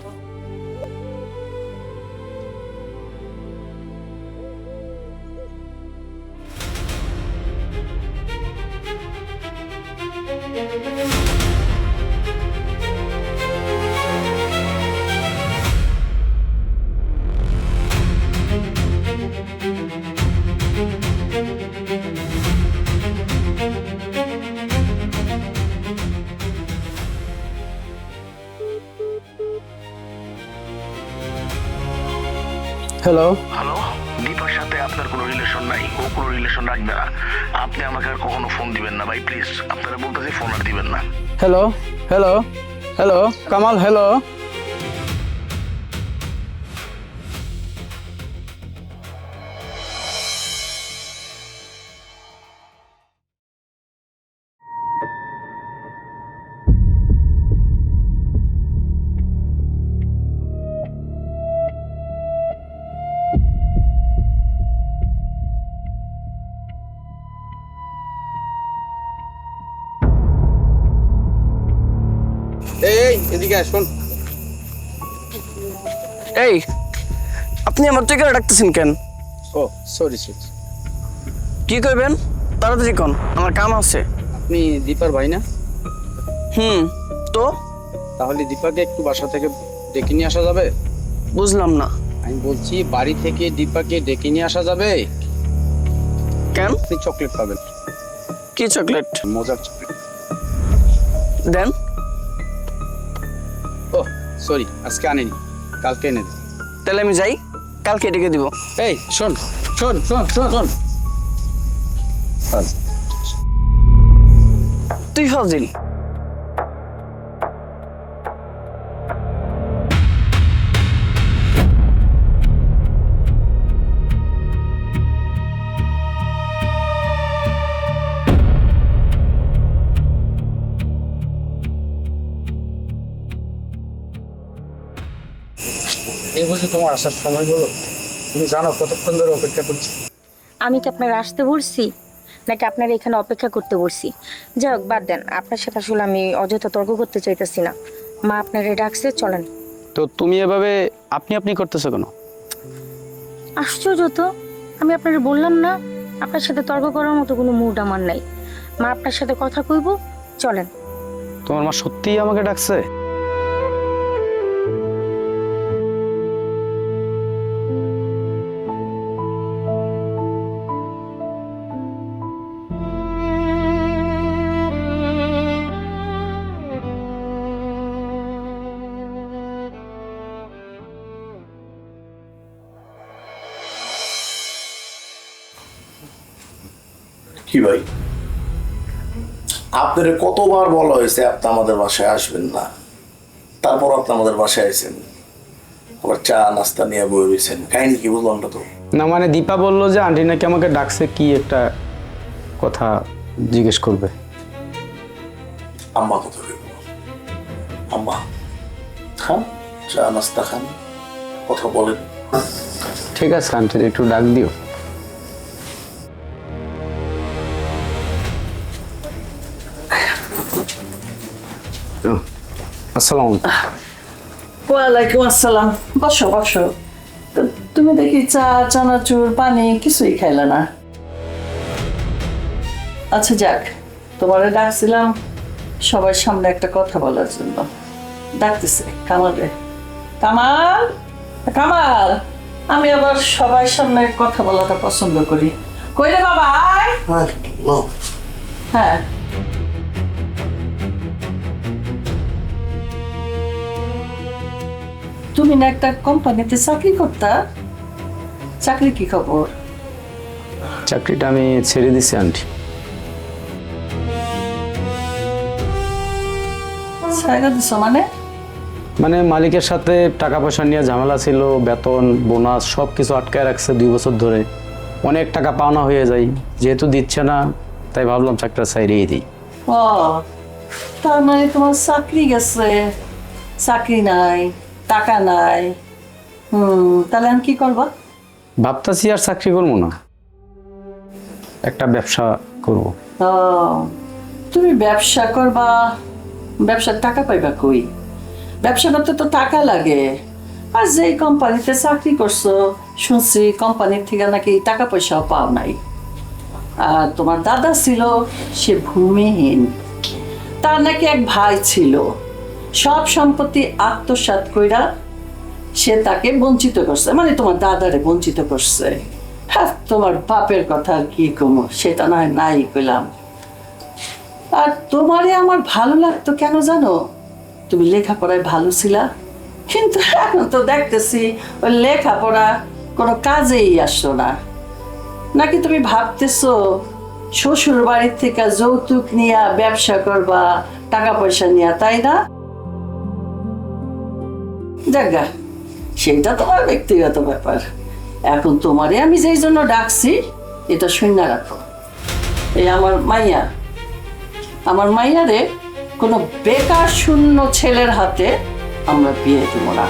Speaker 8: হ্যালো।
Speaker 5: হ্যালো, দীপার সাথে আপনার কোনো রিলেশন নাই, ও কোনো রিলেশন রাখবে না। আপনি আমাকে আর কখনো ফোন দিবেন না ভাই, প্লিজ। আপনারা বলতেছি ফোন আর দিবেন না।
Speaker 8: Hello hello hello Kamal, hello.
Speaker 2: এই এদিকে আসুন।
Speaker 6: এই আপনি আমার থেকে ডাকতেছেন কেন?
Speaker 2: ও সরি সরি,
Speaker 6: কি করবেন তাড়াতাড়ি কোন, আমার কাম আছে।
Speaker 2: আপনি দীপার ভাই না?
Speaker 6: তো
Speaker 2: তাহলে দীপাকে একটু বাসা থেকে ডেকে নিয়ে আসা যাবে?
Speaker 6: বুঝলাম না।
Speaker 2: আমি বলছি বাড়ি থেকে দীপাকে ডেকে নিয়ে আসা যাবে?
Speaker 6: কেন?
Speaker 2: আপনি চকলেট পাবেন।
Speaker 6: কি চকলেট?
Speaker 2: মজার চকলেট।
Speaker 6: দেন।
Speaker 2: ও সরি, আজকে আনিনি, কালকে এনে দেব।
Speaker 6: তাহলে আমি যাই, কালকে ডেকে দিব।
Speaker 2: এই শোন শোন শোন শোন শোন,
Speaker 6: তুই ফাজিল।
Speaker 2: এই বুঝি তোমার আসার সময় হলো? তুমি জানো কতক্ষণ ধরে অপেক্ষা করছি?
Speaker 4: আমি কি আপনার আসতে বলছি নাকি আপনার এখানে অপেক্ষা করতে বলছি? যাই হোক বাদ দেন, আপনার সাথে আসলে আমি অযথা তর্ক করতে চাইতেছি না। মা আপনারে ডাকছে, চলেন।
Speaker 8: তো তুমি এভাবে আপনি আপনি করতেছো কেন?
Speaker 4: আশ্চর্য তো, আমি আপনারে বললাম না আপনার সাথে তর্ক করার মতো কোনো মুড আমার নাই। মা আপনার সাথে কথা কইব, চলেন।
Speaker 8: তোমার মা সত্যিই আমাকে ডাকছে?
Speaker 5: কি ভাই, আপনার কতবার বলা হয়েছে আপনি আমাদের বাসায় আসবেন না, তারপর আপনি আমাদের বাসায় আইছেন, আবার চা নাস্তা নিয়ে বয়ে রয়েছেন, কাহিনী কি বুঝলাম না তো।
Speaker 8: না মানে দীপা বললো যে আন্টি নাকি আমাকে ডাকছে, কি একটা কথা জিজ্ঞেস করবে।
Speaker 5: আম্মা কথা বলবো, আম্মা খান, চা নাস্তা খান, কথা বলেন।
Speaker 8: ঠিক আছে আন্টি, একটু ডাক দিও। আসসালামু
Speaker 3: ওয়ালাইকুম আসসালাম। বসো বসো। তো তুমি দেখি চা, চানাচুর, পানি কিছুই খাইলে না। আচ্ছা যাক, তোমারে ডাকছিলাম সবার সামনে একটা কথা বলার জন্য। ডাকতেছে কামাল রে। কামাল, কামাল, আমি আবার সবার সামনে কথা বলাটা পছন্দ করি। কই রে বাবা, আয়। হ্যাঁ, তুমি না একটা কোম্পানিতে চাকরি করতা? চাকরি কি খবর?
Speaker 8: চাকরিটা আমি ছেড়ে দিছি আন্টি।
Speaker 3: ছাইরা দিছো মানে?
Speaker 8: মানে মালিকের সাথে টাকা পয়সা নিয়ে ঝামেলা ছিল, বেতন বোনাস সব কিছু আটকায় রাখছে 2 বছর ধরে। অনেক টাকা পাওনা হয়ে যায়, যেহেতু দিচ্ছে না তাই ভাবলাম চাকরিটা ছাইড়েই দিই।
Speaker 3: ও তার মানে তোমার চাকরি গেছে, চাকরি নাই, টাকা নাই। তাহলে আমি কি করবা?
Speaker 8: ভাবতাছি আর চাকরি করবো না, একটা ব্যবসা করব।
Speaker 3: ও তুমি ব্যবসা করবা, ব্যবসার টাকা পাইবা কই? ব্যবসা করতে তো টাকা লাগে। আর যেই কোম্পানিতে চাকরি করছো শুনছি কোম্পানির থেকে নাকি টাকা পয়সাও পাও নাই। আর তোমার দাদা ছিল সে ভূমিহীন, তার নাকি এক ভাই ছিল, সব সম্পত্তি আত্মসাৎ কইরা সে তাকে বঞ্চিত করছে, মানে তোমার দাদারে বঞ্চিত করছে। হ্যাঁ, তোমার বাপের কথা আর কি কমো, সেটা নয় নাই কইলাম। আর তোমারে আমার ভালো লাগতো কেন জানো? তুমি লেখাপড়ায় ভালো ছিলা, কিন্তু এখন তো দেখতেছি ওই লেখাপড়া কোনো কাজেই আসলো না। নাকি তুমি ভাবতেছো শ্বশুর বাড়ির থেকে যৌতুক নিয়ে ব্যবসা করবা, টাকা পয়সা নিয়ে, তাই না? জাগা, সেটা তোমার ব্যক্তিগত ব্যাপার। এখন তোমারে আমি যেই জন্য ডাকছি এটা শুনে রাখো। এই আমার মাইয়ারে কোনো বেকার শূন্য ছেলের হাতে আমরা বিয়ে দেবো না।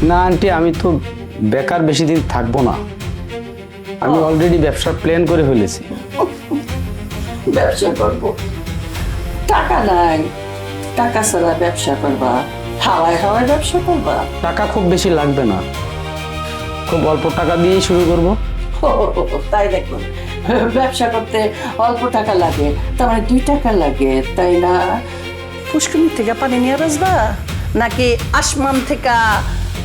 Speaker 8: না আন্টি, আমি তো বেকার বেশি দিন থাকবো না, আমি অলরেডি ব্যবসার প্ল্যান করে ফেলেছি।
Speaker 3: ব্যবসা করবো, টাকা নাই, টাকা ছাড়া ব্যবসা করবা? হাওয়ায় হাওয়ায় ব্যবসা করবা?
Speaker 8: টাকা খুব বেশি লাগবে না, খুব অল্প টাকা দিয়েই শুরু করব।
Speaker 3: তাই দেখুন, ব্যবসা করতে অল্প টাকা লাগে, তার মানে 2 টাকা লাগে, তাই না? পুষ্করিণী থেকে পানি নিয়ে বেচবা নাকি আসমান থেকে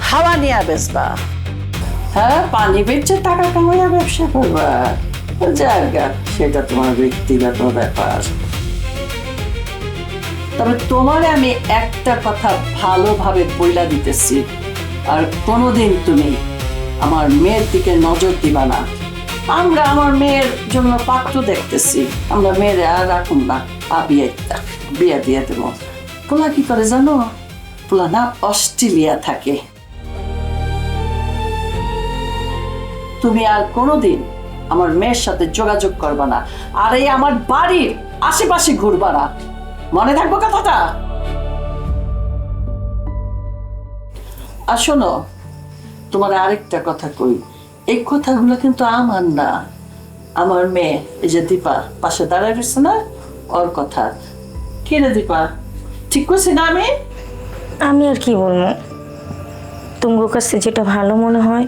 Speaker 3: হাওয়া নিয়ে বেচবা? হ্যাঁ, পানি বেচে টাকা কামাইয়া ব্যবসা করবা? জায়গা, সেটা তোমার ব্যক্তিগত ব্যাপার। তবে তোমারে আমি একটা কথা ভালোভাবে বইলা দিতেছি, আর কোনোদিন তুমি আমার মেয়ের দিকে নজর দিবা না। আমরা আমার মেয়ের জন্য পাত্র দেখতেছি, আমরা মেয়ের আর রাখুন না, বিয়ে দিয়ে দেব। পোলা কি করে জানো? পোলা না অস্ট্রেলিয়া থাকে। তুমি আর কোনোদিন আমার মেয়ের সাথে যোগাযোগ করবা না, আর এই আমার বাড়ির আশেপাশে ঘুরবা না, মনে থাকবো কথাটা? আর শোনো, তোমার আরেকটা কথা কই, এই কথাগুলো কিন্তু আমার না, আমার মেয়ে এই যে দীপা পাশে দাঁড়ায় রয়েছে না, ওর কথা। কি রে দীপা, ঠিক করছি না আমি?
Speaker 4: আমি আর কি বলবো, তোমার কাছে যেটা ভালো মনে হয়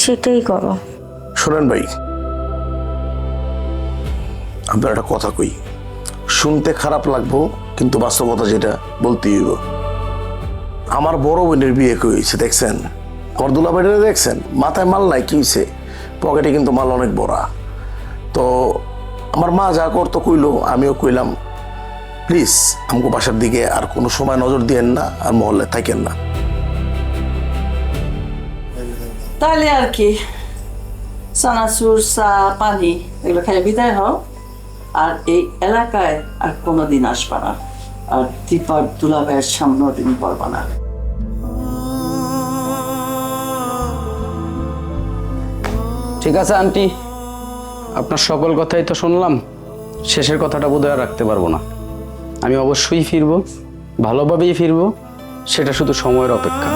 Speaker 4: সেটাই করো।
Speaker 13: শোনেন ভাই, আপনার একটা কথা কই, শুনতে খারাপ লাগবো কিন্তু বাস্তবতা যেটা বলতেই হইব। আমার বড় বোনের বিয়ে হয়েছে, দেখছেন? আমার দুলাভাইটা দেখছেন, মাথায় মাল নাই, কি হয়েছে? পকেটে কিন্তু মাল অনেক বড়া। তো আমার মা যা করতো কইলো, আমিও কইলাম প্লিজ আমাকে বাসার দিকে আর কোনো সময় নজর দিয়েন না, আর মহল্লায় থাকেন না।
Speaker 3: তাহলে আর কি, চানাচুর, চা, পানি এগুলো খেয়ে বিদায় হও, আর এই এলাকায় আর কোনোদিন আসবা না, আর দীপার দুলাভাইয়ের সামনেও দিন পড়বা না।
Speaker 8: ঠিক আছে আন্টি, আপনার সকল কথাই তো শুনলাম, শেষের কথাটা বোধহয় আর রাখতে পারবো না। আমি অবশ্যই ফিরবো, ভালোভাবেই ফিরবো, সেটা শুধু সময়ের অপেক্ষা।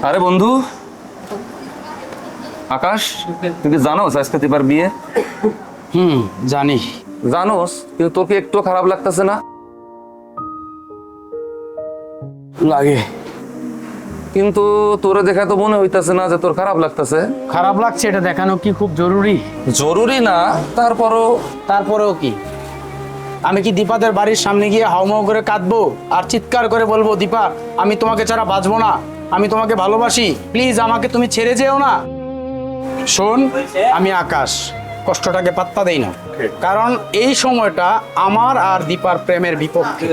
Speaker 1: আরে বন্ধু আকাশ, তুই কি জানোস আজকে দীপার বিয়ে?
Speaker 8: জানি।
Speaker 1: জানোস, কিন্তু তোকে একটু খারাপ লাগতেছে না?
Speaker 8: লাগে,
Speaker 1: কিন্তু তোরে দেখা তো মনে হইতাছে না যে তোর খারাপ লাগতেছে।
Speaker 8: খারাপ লাগছে এটা দেখানো কি খুব জরুরি?
Speaker 1: জরুরি না,
Speaker 8: তারপরেও কি আমি কি দীপাদের বাড়ির সামনে গিয়ে হাউমাউ করে কাঁদবো আর চিৎকার করে বলবো, দীপা আমি তোমাকে ছাড়া বাঁচবো না, আমি তোমাকে ভালোবাসি, প্লিজ আমাকে তুমি ছেড়ে যেও না? শোন, আমি আকাশ, কষ্টটাকে পাত্তা দেই না, কারণ এই সময়টা আমার আর দীপার প্রেমের বিপক্ষে।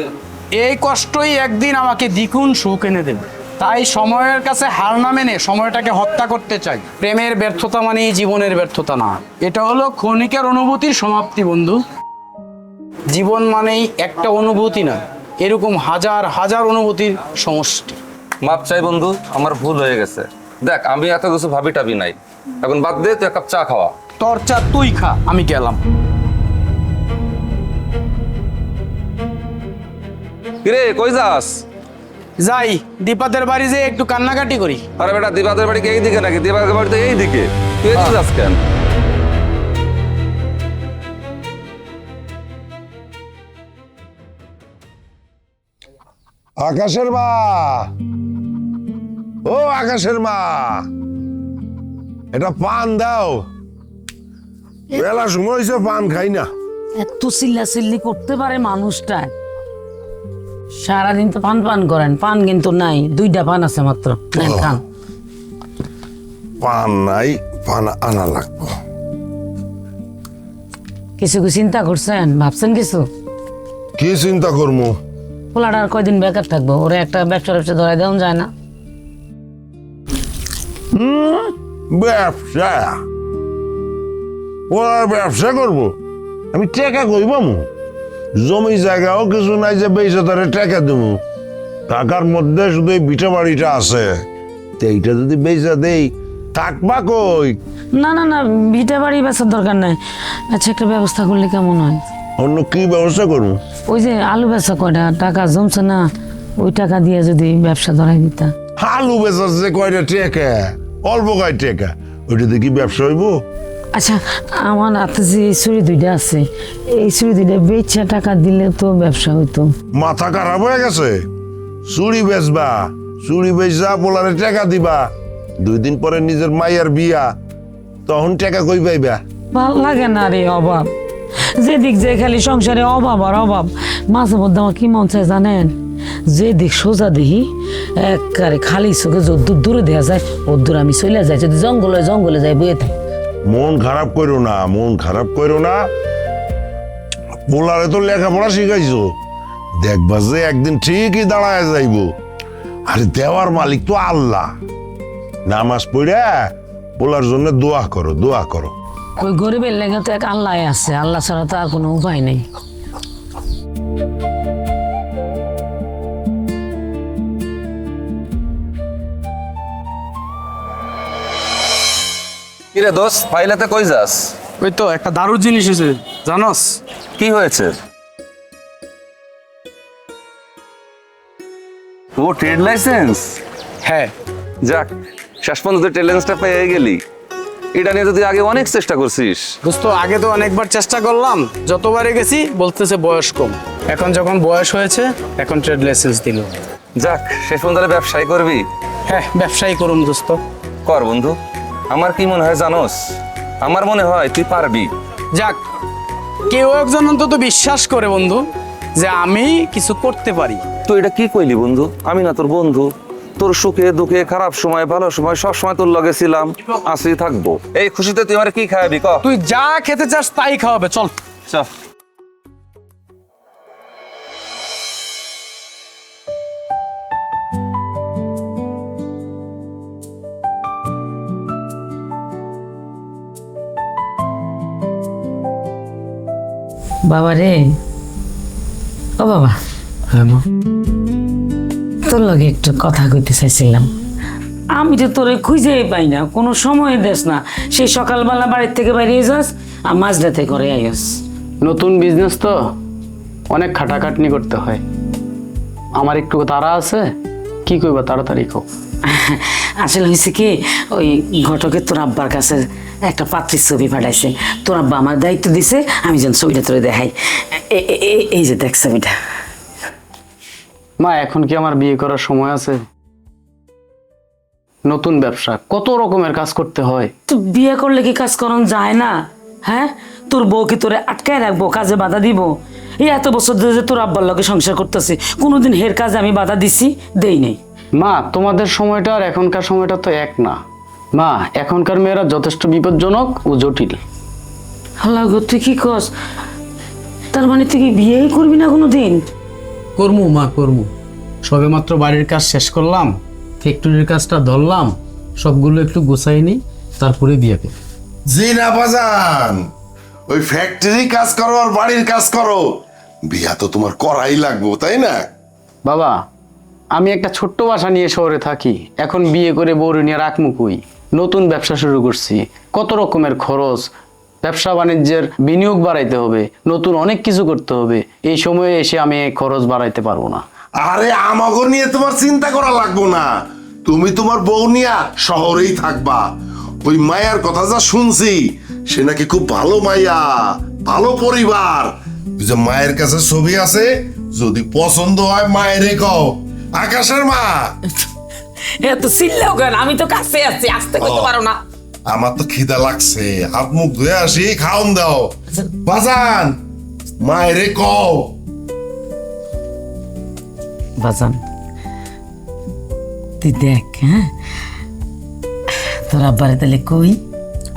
Speaker 8: এই কষ্টই একদিন আমাকে দ্বিগুণ সুখ এনে দেবে। তাই সময়ের কাছে হার না মেনে সময়টাকে হত্যা করতে চাই। প্রেমের ব্যর্থতা মানেই জীবনের ব্যর্থতা না, এটা হলো ক্ষণিকের অনুভূতির সমাপ্তি বন্ধু। জীবন মানেই একটা অনুভূতি না, এরকম হাজার হাজার অনুভূতির সমষ্টি।
Speaker 1: মাপ চাই বন্ধু, আমার ভুল হয়ে গেছে। দেখ আমি এত কিছু ভাবি টাবি নাই, এখন বাদ দে, তুই এক কাপ চা খাওয়া।
Speaker 8: তোর চা তুই খা, আমি গেলাম।
Speaker 1: কিরে কই যাস?
Speaker 8: যাই দীপাদের বাড়ি যেয়ে একটু কান্নাকাটি করি।
Speaker 1: আরে বেটা, দিবাদের বাড়ি কি এই দিকে নাকি? দিবাদের বাড়ি তো এই দিকে, তুই এদিকে যাস কেন?
Speaker 10: আকাশের মা, ও আকাশের মা, এটা পান দাও। বেলা সময় হয়েছে, পান খাই না।
Speaker 9: এত চিল্লাচিল্লি করতে পারে মানুষটা? সারাদিন তো পান পান করেন, পান কিন্তু নাই, 2টা পান আছে মাত্র, নেন খান।
Speaker 10: পান নাই, পান আনা লাগবো।
Speaker 9: কিছু কি চিন্তা করছেন, ভাবছেন কিছু?
Speaker 10: কি চিন্তা করবো?
Speaker 9: পোলাটা আর কয়দিন বেকার থাকবো, ওরে একটা ব্যবসা ধরাই দেওয়া যায় না?
Speaker 10: ব্যবসা? ওর ব্যবসা করবো? আমি টাকা কইব, জমি জায়গাও কিছু নাই যে বেঁচে তারে টাকা দেবো। টাকার মধ্যে শুধু এই ভিটা বাড়িটা আছে, তো এইটা যদি বেঁচে দেই থাকবা কই?
Speaker 9: না না না, ভিটা বাড়ি বেচার দরকার নাই। আচ্ছা, একটা ব্যবস্থা করলে কেমন হয়?
Speaker 10: অন্য কি ব্যবস্থা করবো?
Speaker 9: ওই যে আলু বেচা কয়টা টাকা জমছে না, ওই টাকা দিয়ে যদি ব্যবসা ধরাই দিতা।
Speaker 10: আলু বেচার যে কয়টা টাকা, অল্প কয় টাকা, ওইটাতে কি ব্যবসা হইব?
Speaker 9: আচ্ছা, আমার হাতে যে এই ছুরি 2টা আছে, এই ছুরি 2টা বেচা টাকা দিলে তো ব্যবসা হইতো।
Speaker 10: মাথা খারাপ হয়ে গেছে? চুরি বেচবা, চুরি বেচা পোলারে টাকা দিবা, 2 দিন পরে নিজের মাইয়ার বিয়া, তখন টাকা কই পাইবা?
Speaker 9: ভাল লাগে না রে অভাব, যেদিক যে খালি সংসারে অভাব আর অভাব। মাঝে মধ্যে আমার কি মন চায় জানেন, যেদিক সোজা দেখি একবারে খালি চোখে যদ্দূর দূরে দেওয়া যায় ওদ্দূর আমি চলে যাই, যদি জঙ্গলে জঙ্গলে যাই বয়ে থাকি।
Speaker 10: মন খারাপ করো না, মন খারাপ করো না। পোলারে তো লেখাপড়া শিখাইছো, দেখবা যে একদিন ঠিকই দাঁড়ায় যাইব। আরে দেওয়ার মালিক তো আল্লাহ। নামাজ পড়ে পোলার জন্য দোয়া করো, দোয়া করো।
Speaker 9: ওই গরিবের লেগে তো এক আল্লাহ আছে, আল্লাহ ছাড়া তো আর কোনো উপায় নেই।
Speaker 1: কিরে দোস্ত, ফাইলাতে কই যাস?
Speaker 8: ওই তো একটা দারুণ জিনিস হয়েছে, জানোস?
Speaker 1: কি হয়েছে? ও ট্রেড লাইসেন্স?
Speaker 8: হ্যাঁ।
Speaker 1: যাক, শেষ পর্যন্ত ট্রেড লাইসেন্সটা পেয়ে গেলি। এটা নিয়ে তো তুই আগে অনেক চেষ্টা করছিস।
Speaker 8: দোস্ত, আগে তো অনেকবার চেষ্টা করলাম, যতবারে গেছি বলতেছে বয়স কম। এখন যখন বয়স হয়েছে, এখন ট্রেড লাইসেন্স দিল।
Speaker 1: যাক, শেষ পর্যন্ত ব্যবসায় করবি?
Speaker 8: হ্যাঁ, ব্যবসায়ী করুন দোস্ত।
Speaker 1: কর বন্ধু। আমার কি মনে হয় জানোস, আমার মনে হয় তুই পারবি।
Speaker 8: যাক, কেউ একজন অন্তত বিশ্বাস করে বন্ধু যে আমি কিছু করতে পারি।
Speaker 1: তুই এটা কি কইলি বন্ধু? আমি না তোর বন্ধু? তোর সুখে দুঃখে, খারাপ সময় ভালো সময় সব সময় তোর লগে ছিলাম, আসি থাকবো। এই খুশিতে তুই আমার কি খাওয়াবি ক?
Speaker 8: তুই যা খেতে চাস তাই খাওয়াবে, চল।
Speaker 1: চল।
Speaker 9: বাবা রে, ও বাবা, তোর লগে একটু কথা কইতে চাইছিলাম। আমি তো তোরে খুঁজেই পাই না, কোনো সময় দেস না। সেই সকালবেলা বাড়ির থেকে বেরিয়ে যাস আর মাঝরাতে করে আইস।
Speaker 8: নতুন বিজনেস তো অনেক খাটাখাটনি করতে হয়, আমার একটু তাড়া আছে। কি কইবা, তাড়াতাড়ি কও।
Speaker 9: আসলে হয়েছে কি, ওই ঘটকের তোর আব্বার কাছে একটা পাত্রীর ছবি পাঠাইছে, তোর আব্বা আমার দায়িত্ব দিছে আমি যেন ছবিটা তোরে দেখাই। এই যে দেখ ছবিটা।
Speaker 8: মা, এখন কি আমার বিয়ে করার সময় আছে? নতুন ব্যবসা, কত রকমের কাজ করতে হয়।
Speaker 9: তো বিয়ে করলে কি কাজ করন যায় না? হ্যাঁ, তোর বউ কি তোরে আটকায় রাখবো, কাজে বাধা দিব? এই এত বছর ধরে যে তোর আব্বার লগে সংসার করতেছি, কোনোদিন হের কাজে আমি বাধা দিছি? দেই নাই।
Speaker 8: মা, তোমাদের সময়টা আর এখনকার সময়টা তো এক না। মা, এখনকার মেয়েরা যথেষ্ট বিপজ্জনক ও জটিল।
Speaker 9: হালা গো তুই কি কস? তার মানে তুই কি বিয়েই করবি না কোনোদিন?
Speaker 8: করমু মা, করমু। সবে মাত্র বাড়ির কাজ শেষ করলাম, ফ্যাক্টরির কাজটা ধরলাম, সবগুলো একটু গুছাই নি, তারপরে বিয়ে করব।
Speaker 10: জি না বাজান, ওই ফ্যাক্টরি কাজ করো আর বাড়ির কাজ করো, বিয়া তো তোমার করাই লাগবে, তাই না?
Speaker 8: বাবা, আমি একটা ছোট্ট বাসা নিয়ে শহরে থাকি, এখন বিয়ে করে বউরে নিয়ে রাখমু কই? নতুন ব্যবসা শুরু করছি, কত রকমের খরচ, ব্যবসা বাণিজ্যের বিনিয়োগ বাড়াইতে হবে, নতুন অনেক কিছু করতে হবে। এই সময়ে এসে আমি এই খরচ বাড়াইতে পারবো না।
Speaker 10: আরে আমাগো নিয়ে তোমার চিন্তা করা লাগবো না, তুমি তোমার বউ নিয়ে শহরেই থাকবা। ওই মায়ার কথা যা শুনছি, সে নাকি খুব ভালো মাইয়া, ভালো পরিবার। ওই যে মায়ের কাছে ছবি আছে, যদি পছন্দ হয় মায়েরে কও। আকাশের মা,
Speaker 9: এত চিল্লাও কেন? আমি তো কাছে আছি, আসতে করতে পারো না।
Speaker 10: আমার তো খিদা লাগছে, হাত মুখ ধুয়ে আসি, খাওন দাও। বাজান, মায়েরে কও।
Speaker 9: বাজান তুই দেখ, হ্যাঁ তোর আব্বারে তাহলে কই।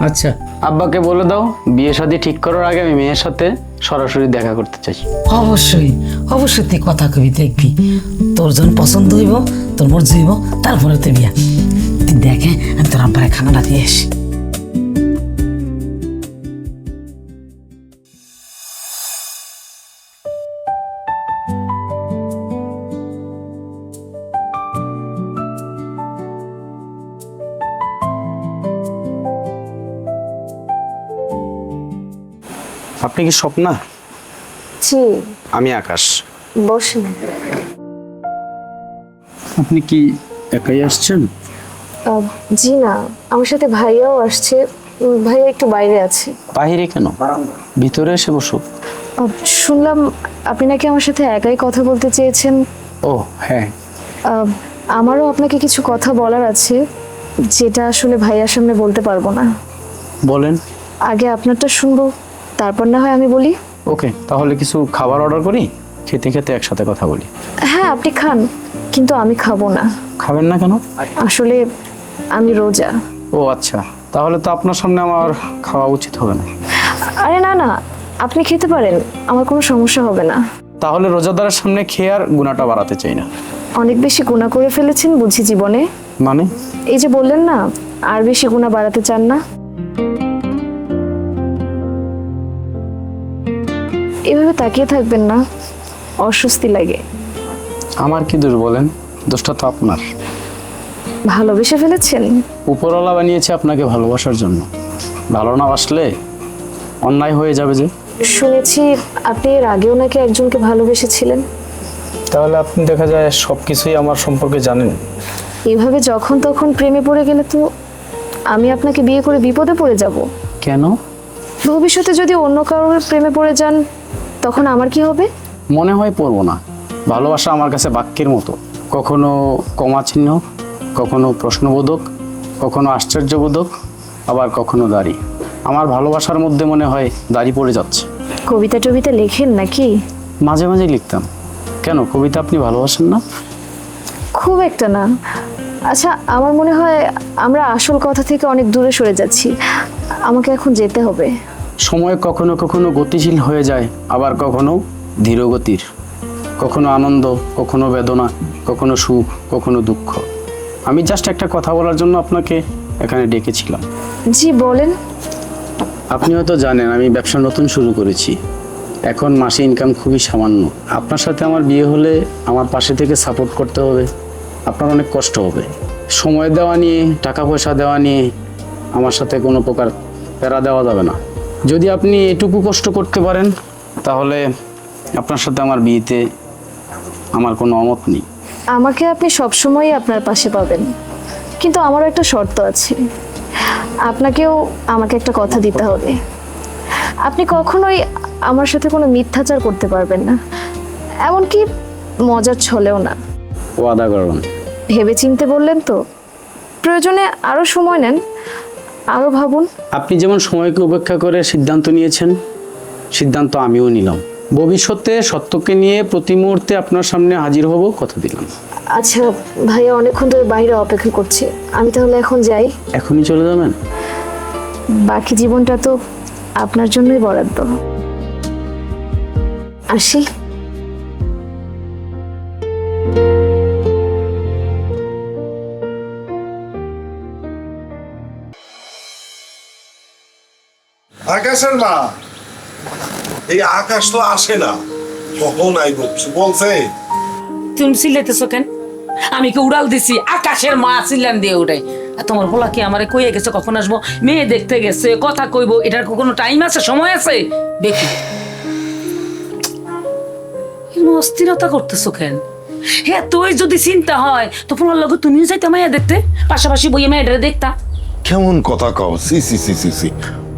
Speaker 8: আচ্ছা, আব্বাকে বলে দাও বিয়ে শাদী ঠিক করার আগে আমি মেয়ের সাথে সরাসরি দেখা করতে চাই।
Speaker 9: অবশ্যই অবশ্যই তুই কথা কবি, দেখবি তোর যখন পছন্দ হইব, তোর মর্জি হইব, তারপরে তুই বিয়া। তুই দেখে আমি তোর আব্বারে খানাটা দিয়ে আসি।
Speaker 8: আপনি কি স্বপ্না?
Speaker 7: জি,
Speaker 8: আমি আকাশ।
Speaker 7: বসুন।
Speaker 8: আপনি কি একাই আসছেন?
Speaker 7: জি না, আমার সাথে ভাইয়াও আসছে। ভাইয়া একটু বাইরে আছে।
Speaker 8: বাইরে কেন? ভিতরে এসে বসো।
Speaker 7: শুনলাম আপনি নাকি আমার সাথে একাই কথা বলতে চেয়েছেন।
Speaker 8: ও হ্যাঁ,
Speaker 7: আমারও আপনাকে কিছু কথা বলার আছে, যেটা আসলে ভাইয়ার সামনে বলতে পারবো না।
Speaker 8: বলেন।
Speaker 7: আগে আপনারটা শুনবো, তারপর না হয় আমি বলি।
Speaker 8: ওকে, তাহলে কিছু খাবার অর্ডার করি, খেতে খেতে একসাথে কথা বলি।
Speaker 7: হ্যাঁ আপনি খান, কিন্তু আমি খাবো না।
Speaker 8: খাবেন না কেন?
Speaker 7: আসলে আমি রোজা।
Speaker 8: ও আচ্ছা, তাহলে তো আপনার সামনে আমার খাওয়া উচিত হবে না।
Speaker 7: আরে না না, আপনি খেতে পারেন, আমার কোনো সমস্যা হবে না।
Speaker 8: তাহলে রোজাদারের সামনে খেয়ে আর গুণাটা বাড়াতে চাই না।
Speaker 7: অনেক বেশি গুনাহ করে ফেলেছেন বুঝি জীবনে।
Speaker 8: মানে?
Speaker 7: এই যে বললেন না আর বেশি গুনাহ বাড়াতে চান না, এভাবে তাকিয়ে থাকবেন না, অস্বস্তি লাগে।
Speaker 8: আমার কি দোষ বলেন? দোষটা তো আপনার।
Speaker 7: ভালোবেসে ফেলেছেন?
Speaker 8: উপরওয়ালা বানিয়েছে আপনাকে ভালোবাসার জন্য, ভালো না বাসলে অন্যায় হয়ে যাবে যে।
Speaker 7: শুনেছি আপনি এর আগেও নাকি একজনকে ভালোবেসেছিলেন।
Speaker 8: তাহলে আপনি দেখা যায় সব কিছুই আমার সম্পর্কে জানেন।
Speaker 7: এভাবে যখন তখন প্রেমে পড়ে গেলে তো আমি আপনাকে বিয়ে করে বিপদে পড়ে যাব।
Speaker 8: কেন?
Speaker 7: ভবিষ্যতে যদি অন্য কারোর প্রেমে পড়ে যান, তখন আমার কি হবে?
Speaker 8: মনে হয় পড়বো না। ভালোবাসা আমার কাছে বাক্যের মতো, কখনো কমা চিহ্ন, কখনো প্রশ্নবোধক, কখনো আশ্চর্যবোধক, আবার কখনো দাড়ি। আমার ভালোবাসার মধ্যে মনে হয় দাড়ি পড়ে যাচ্ছে।
Speaker 7: কবিতা টবিতা লেখেন নাকি?
Speaker 8: মাঝে মাঝে লিখতাম। কেন, কবিতা আপনি ভালোবাসেন না?
Speaker 7: খুব একটা না। আচ্ছা, আমার মনে হয় আমরা আসল কথা থেকে অনেক দূরে সরে যাচ্ছি, আমাকে এখন যেতে হবে।
Speaker 8: সময় কখনো কখনো গতিশীল হয়ে যায়, আবার কখনো ধীরগতির, কখনো আনন্দ, কখনো বেদনা, কখনো সুখ, কখনো দুঃখ। আমি জাস্ট একটা কথা বলার জন্য আপনাকে এখানে ডেকেছিলাম।
Speaker 7: জি বলেন।
Speaker 8: আপনি হয়তো জানেন আমি ব্যবসা নতুন শুরু করেছি, এখন মাসে ইনকাম খুবই সামান্য। আপনার সাথে আমার বিয়ে হলে আমার পাশে থেকে সাপোর্ট করতে হবে, আপনার অনেক কষ্ট হবে। সময় দেওয়া নিয়ে, টাকা পয়সা দেওয়া নিয়ে আমার সাথে কোনো প্রকার প্যারা দেওয়া যাবে না। যদি আপনি এটুকু কষ্ট করতে পারেন, তাহলে আপনার সাথে আমার বিয়েতে আমার কোনো অমত নেই।
Speaker 7: আমাকে আপনি সবসময়ই আপনার পাশে পাবেন, কিন্তু আমারও একটা শর্ত আছে। আপনাকেও আমাকে একটা কথা দিতে হবে। আপনি কখনোই আমার সাথে কোনো মিথ্যাচার করতে পারবেন না, এমনকি মজার ছলেও না।
Speaker 8: ওয়াদা করুন।
Speaker 7: ভেবে চিনতে বললেন তো, প্রয়োজনে আরও সময় নেন, আরও ভাবুন।
Speaker 8: আপনি যেমন সময়কে উপেক্ষা করে সিদ্ধান্ত নিয়েছেন, সিদ্ধান্ত আমিও নিলাম। ভবিষ্যতে সত্যকে নিয়ে প্রতি মুহূর্তে আপনার সামনে হাজির হব, কথা দিলাম।
Speaker 14: আচ্ছা ভাইয়া, অনেকক্ষণ ধরে বাইরে অপেক্ষা করছে, আমি তাহলে এখন যাই।
Speaker 8: এখনই চলে যাবেন?
Speaker 14: বাকি জীবনটা তো আপনার জন্যই বরাদ্দ। আসি।
Speaker 10: আকাশের মা, এই আকাশ তো আসে না, কখন আইব বলছে?
Speaker 9: তুমি চিল্লাইতেছো কেন? আমি কি উড়াল দিছি? আকাশের মা চিল্লান দিয়ে উড়াই। আর তোমার বলা কি আমারে কইয়ে গেছে কখন আসবো? মেয়ে দেখতে গেছে, কথা কইবো, এটার কোনো টাইম আছে, সময় আছে? দেখি অস্থিরতা করতেছো কেন? হ্যাঁ, তুই যদি চিন্তা হয় তো তোমার লগে তুমিও যাইতে মাইয়া দেখতে, পাশাপাশি বইয়ে মেয়েটারে দেখতা।
Speaker 10: কেমন কথা কও? সি সি সি সি সি,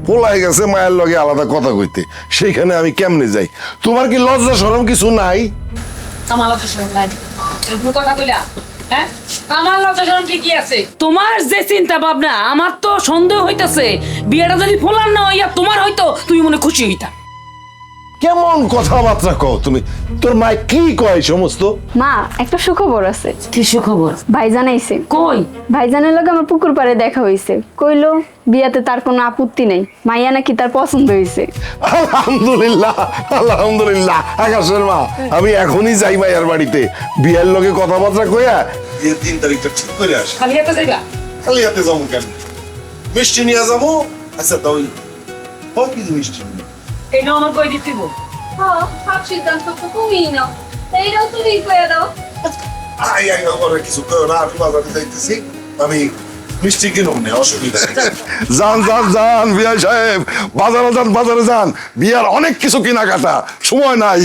Speaker 10: পোলাই গেছে মায়ের লগে আলাদা কথা কইতে, সেইখানে আমি কেমনে যাই? তোমার কি লজ্জা শরম কিছু নাই?
Speaker 9: আমার লজ্জা শরম নাই, তুমি কথা কইলা? হ্যাঁ, আমার লজ্জা শরম কি আছে? তোমার যে চিন্তা ভাবনা, আমার তো সন্দেহ হইতাছে বিয়েটা যদি ফোলার না হইয়া তোমার হয়তো তুমি মনে খুশি হইতা।
Speaker 10: কেমন কথাবার্তা কও তুমি? তোর মা কি কয় সমস্ত?
Speaker 14: মা, একটা সুখবর আছে।
Speaker 9: কি সুখবর?
Speaker 14: ভাইজান আইছে।
Speaker 9: কই?
Speaker 14: ভাইজানের লগে আমার পুকুর পাড়ে দেখা হইছে, কইলো বিয়াতে তার কোনো আপত্তি নাই, মাইয়া নাকি তার পছন্দ হইছে।
Speaker 10: আলহামদুলিল্লাহ, আলহামদুলিল্লাহ। আকাশের মা, আমি এখনই যাই মায়ের বাড়িতে, বিয়ের লগে কথাবার্তা কইয়া বিয়ের 3 তারিখটা ঠিক করে আসি।
Speaker 9: খালি হাতে যাইবা?
Speaker 10: খালি হাতে যাবো কেন? মিষ্টি নিয়ে যাবো। আচ্ছা তাও কি মিষ্টি?
Speaker 9: এটা আমার কই দিতে দিব?
Speaker 14: হ্যাঁ, সব সিদ্ধান্ত তো তুমিই নাও, এইটাও তুমি কইয়া দাও।
Speaker 10: আই আমার কিছু কই না, আমি বাজারে যাইতেছি, আমি মিষ্টি কিনুম না, অসুবিধা নেই। যান যান যান বিয়া সাহেব, বাজারে যান, বিয়ার অনেক কিছু কেনাকাটা, সময় নাই।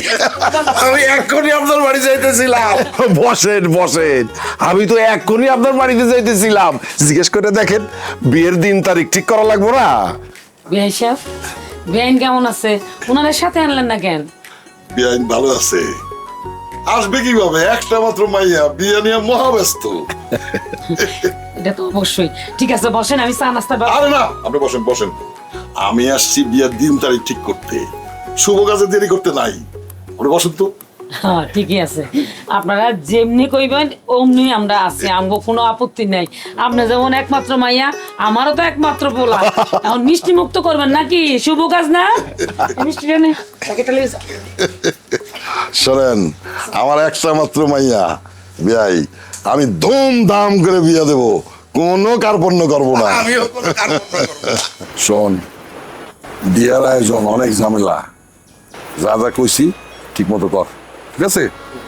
Speaker 10: আমি এক্ষুনি আপনার বাড়ি যাইতেছিলাম। বসেন বসেন, আমি তো এক্ষুনি আপনার বাড়িতে যাইতেছিলাম। জিজ্ঞেস করে দেখেন, বিয়ের দিন তারিখ ঠিক করা লাগবো না?
Speaker 9: বিয়ে সাহেব, বেআইন কেমন আছে? ওনাদের সাথে আনলেন না কেন?
Speaker 10: বিয়াইন ভালো আছে, আসবে কিভাবে? একটা মাত্র মাইয়া, বিয়ে নিয়ে মহাব্যস্ত।
Speaker 9: এটা তো অবশ্যই। ঠিক আছে, বসেন, আমি চা নাস্তা।
Speaker 10: আরে না, আপনি বসেন বসেন, আমি আসছি বিয়ের দিন তারিখ ঠিক করতে, শুভ কাজে দেরি করতে নাই। আপনি বসেন তো।
Speaker 9: হ্যাঁ, ঠিকই আছে, আপনারা যেমনি কইবেন অমনি আমরা আছি, আমগো কোনো আপত্তি নাই। আপনি যেমন একমাত্র মাইয়া, আমারও তো একমাত্র পোলা, এখন মিষ্টি মুক্ত করবেন নাকি? শুভ কাজ না? মিষ্টি জানে
Speaker 10: শোনেন, আমার একটা মাত্র মাইয়া, বিয়াই আমি ধুমধাম করে বিয়ে দেব, কোনো কার্পণ্য করবো না। শোন, বিয়ার আয়োজন অনেক ঝামেলা, যা যা কইছি ঠিক মতো কর, ঠিক আছে?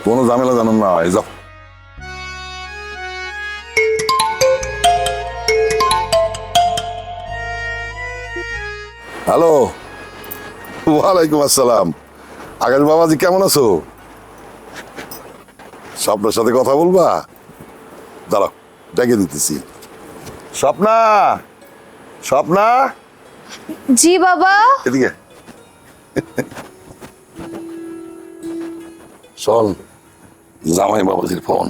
Speaker 10: কোনো ঝামেলা জানো না হয়, যাও। হ্যালো, ওয়ালাইকুম আসসালাম। আকাশ বাবাজি, কেমন আছো? স্বপ্নের সাথে কথা বলবা? দাঁড়াও, ডেকে দিতেছি। স্বপ্না, স্বপ্না।
Speaker 14: জি বাবা।
Speaker 10: এদিকে শোন, জামাই বাবাজির ফোন।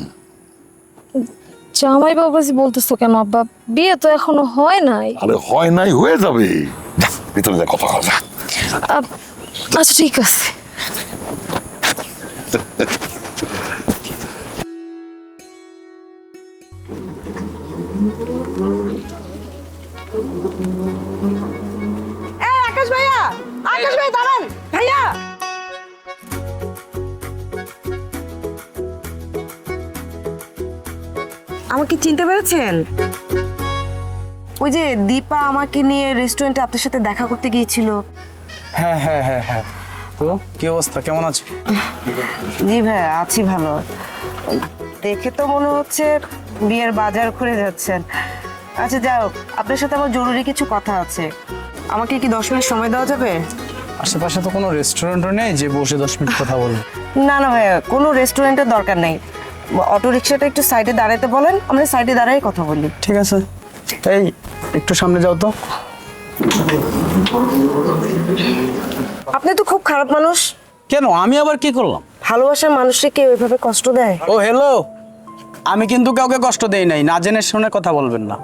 Speaker 14: জামাই বাবাজি বলতেছো কেন আব্বা? বিয়ে তো এখনো হয় নাই।
Speaker 10: আরে হয় নাই, হয়ে যাবে। যা, ভিতরে যা, কথা কথা।
Speaker 14: আচ্ছা ঠিক আছে।
Speaker 7: আকাশ ভাইয়া, আকাশ ভাই দাঁড়ান ভাইয়া। আমাকে চিনতে পেরেছেন? ওই যে দীপা আমাকে নিয়ে রেস্টুরেন্টে আপনার সাথে দেখা করতে গিয়েছিল।
Speaker 8: হ্যাঁ হ্যাঁ হ্যাঁ হ্যাঁ। তো কি অবস্থা, কেমন আছো?
Speaker 7: জি ভাইয়া, আছি ভালো। দেখে তো মনে হচ্ছে বিয়ের বাজার করে যাচ্ছেন। আচ্ছা যাও, আপনার সাথে আমার জরুরি কিছু কথা আছে, আমাকে কি 10 মিনিট সময় দেওয়া যাবে?
Speaker 8: আশেপাশে তো কোনো রেস্টুরেন্টও নেই যে বসে 10 মিনিট কথা বলবো।
Speaker 7: না না ভাইয়া, কোনো রেস্টুরেন্টের দরকার নেই, অটো রিক্সাটা একটু সাইডে দাঁড়াতে বলেন, আমরা সাইডে দাঁড়াই কথা বলি।
Speaker 8: ঠিক আছে, এই একটু সামনে যাও তো।
Speaker 7: আপনি তো খুব খারাপ মানুষ।
Speaker 8: কেন, আমি আবার কি করলাম?
Speaker 7: ভালোবাসার মানুষকে কেউ এভাবে কষ্ট দেয়?
Speaker 8: ও হ্যালো, আমি কিন্তু কাউকে কষ্ট দেই নাই, না জেনে শুনে কথা বলবেন না।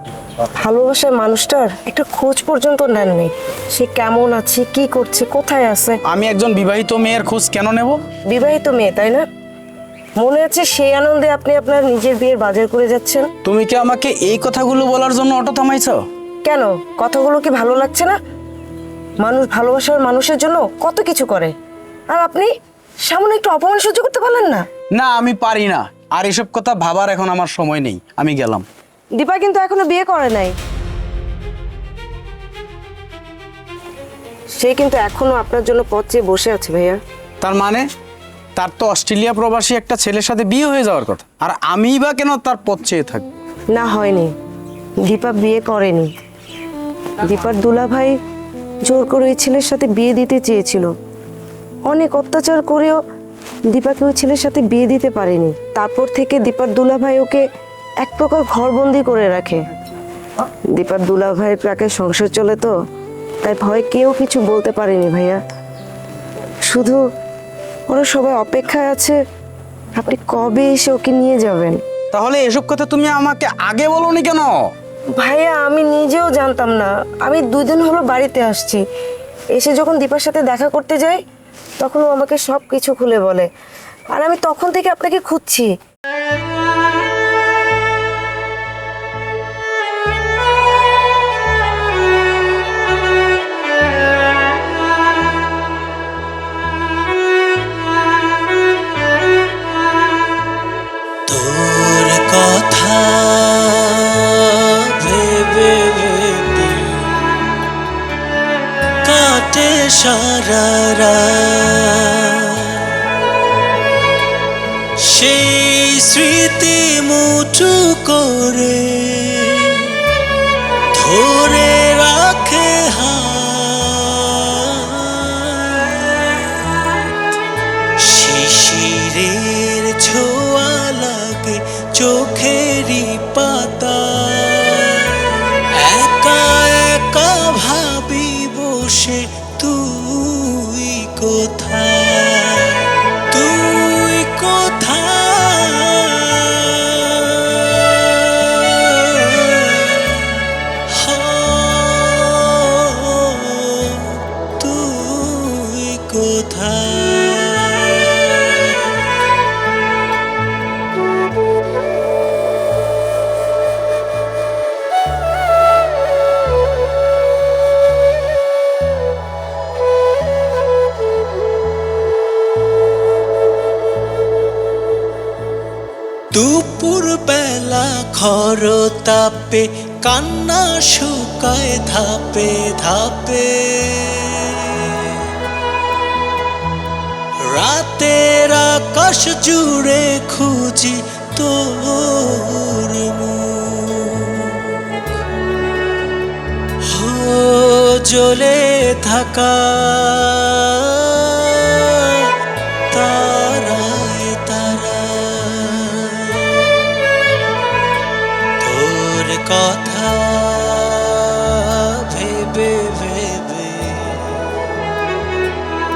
Speaker 7: ভালোবাসার মানুষটার একটা খোঁজ পর্যন্ত নেননি, সে কেমন আছে, কি করছে, কোথায় আছে।
Speaker 8: আমি একজন বিবাহিত মেয়ের খোঁজ কেন নেব?
Speaker 7: বিবাহিত মেয়ে তাই না? মনে আছে সেই আনন্দে আপনি আপনার নিজের বিয়ের বাজার করে যাচ্ছেন।
Speaker 8: তুমি কি আমাকে এই কথাগুলো বলার জন্য অটো থামাইছো?
Speaker 7: কেন, কথাগুলো কি ভালো লাগছে না? মানুষ ভালোবাসার মানুষের জন্য কত কিছু করে, আর আপনি সামনে একটু অপমান সহ্য করতে পারলেন না?
Speaker 8: না, আমি পারি না, আর এসব কথা ভাবার এখন আমার সময় নেই, আমি গেলাম।
Speaker 7: দীপা কিন্তু এখনো বিয়ে করে নাই, সে কিন্তু এখনো আপনার জন্য পথ চেয়ে বসে আছে ভাইয়া।
Speaker 8: তার মানে তার তো অস্ট্রেলিয়া প্রবাসী একটা ছেলের সাথে বিয়ে হয়ে যাওয়ার কথা, আর আমিই বা কেন তার পথ চেয়ে থাকবো?
Speaker 7: না, হয়নি, দীপা বিয়ে করেনি। দীপার দুলাভাই জোর করে ওই ছেলের সাথে বিয়ে দিতে চেয়েছিল, অনেক অত্যাচার করেও দীপাকে ওই ছেলের সাথে বিয়ে দিতে পারেনি। তারপর থেকে দীপার দুলাভাই ওকে এক প্রকার ঘরবন্দি করে রাখে। দীপার দুলাভাইয়ের প্রাকে সংসার চলে তো, তাই ভয় কেউ কিছু বলতে পারেনি ভাইয়া। শুধু ওরা সবাই অপেক্ষায় আছে আপনি কবে এসে ওকে নিয়ে যাবেন।
Speaker 8: তাহলে এসব কথা তুমি আমাকে আগে বলোনি কেন?
Speaker 7: ভাইয়া আমি নিজেও জানতাম না, আমি 2 দিন হলো বাড়িতে আসছি। এসে যখন দীপার সাথে দেখা করতে যাই তখন ও আমাকে সব কিছু খুলে বলে, আর আমি তখন থেকে আপনাকে খুঁজছি।
Speaker 12: তোর কথা ভেবে ভেবে কাটে সারা রাত। সেই স্মৃতি মুঠো করে ধরে রাখে শিশিরের ছোঁয়া লাগে চোখেরই পাতা। একা একা ভাবি বসে তুই কোথায়, তুই কোথায়, তুই কোথায়। দুপুর বেলা খর তাপে কান্না শুকায় ধাপে ধাপে। রাতের আকাশ জুড়ে খুঁজি তোর মুখ, জ্বলে থাকা তারায় তারায় তোর কথা ভেবে ভেবে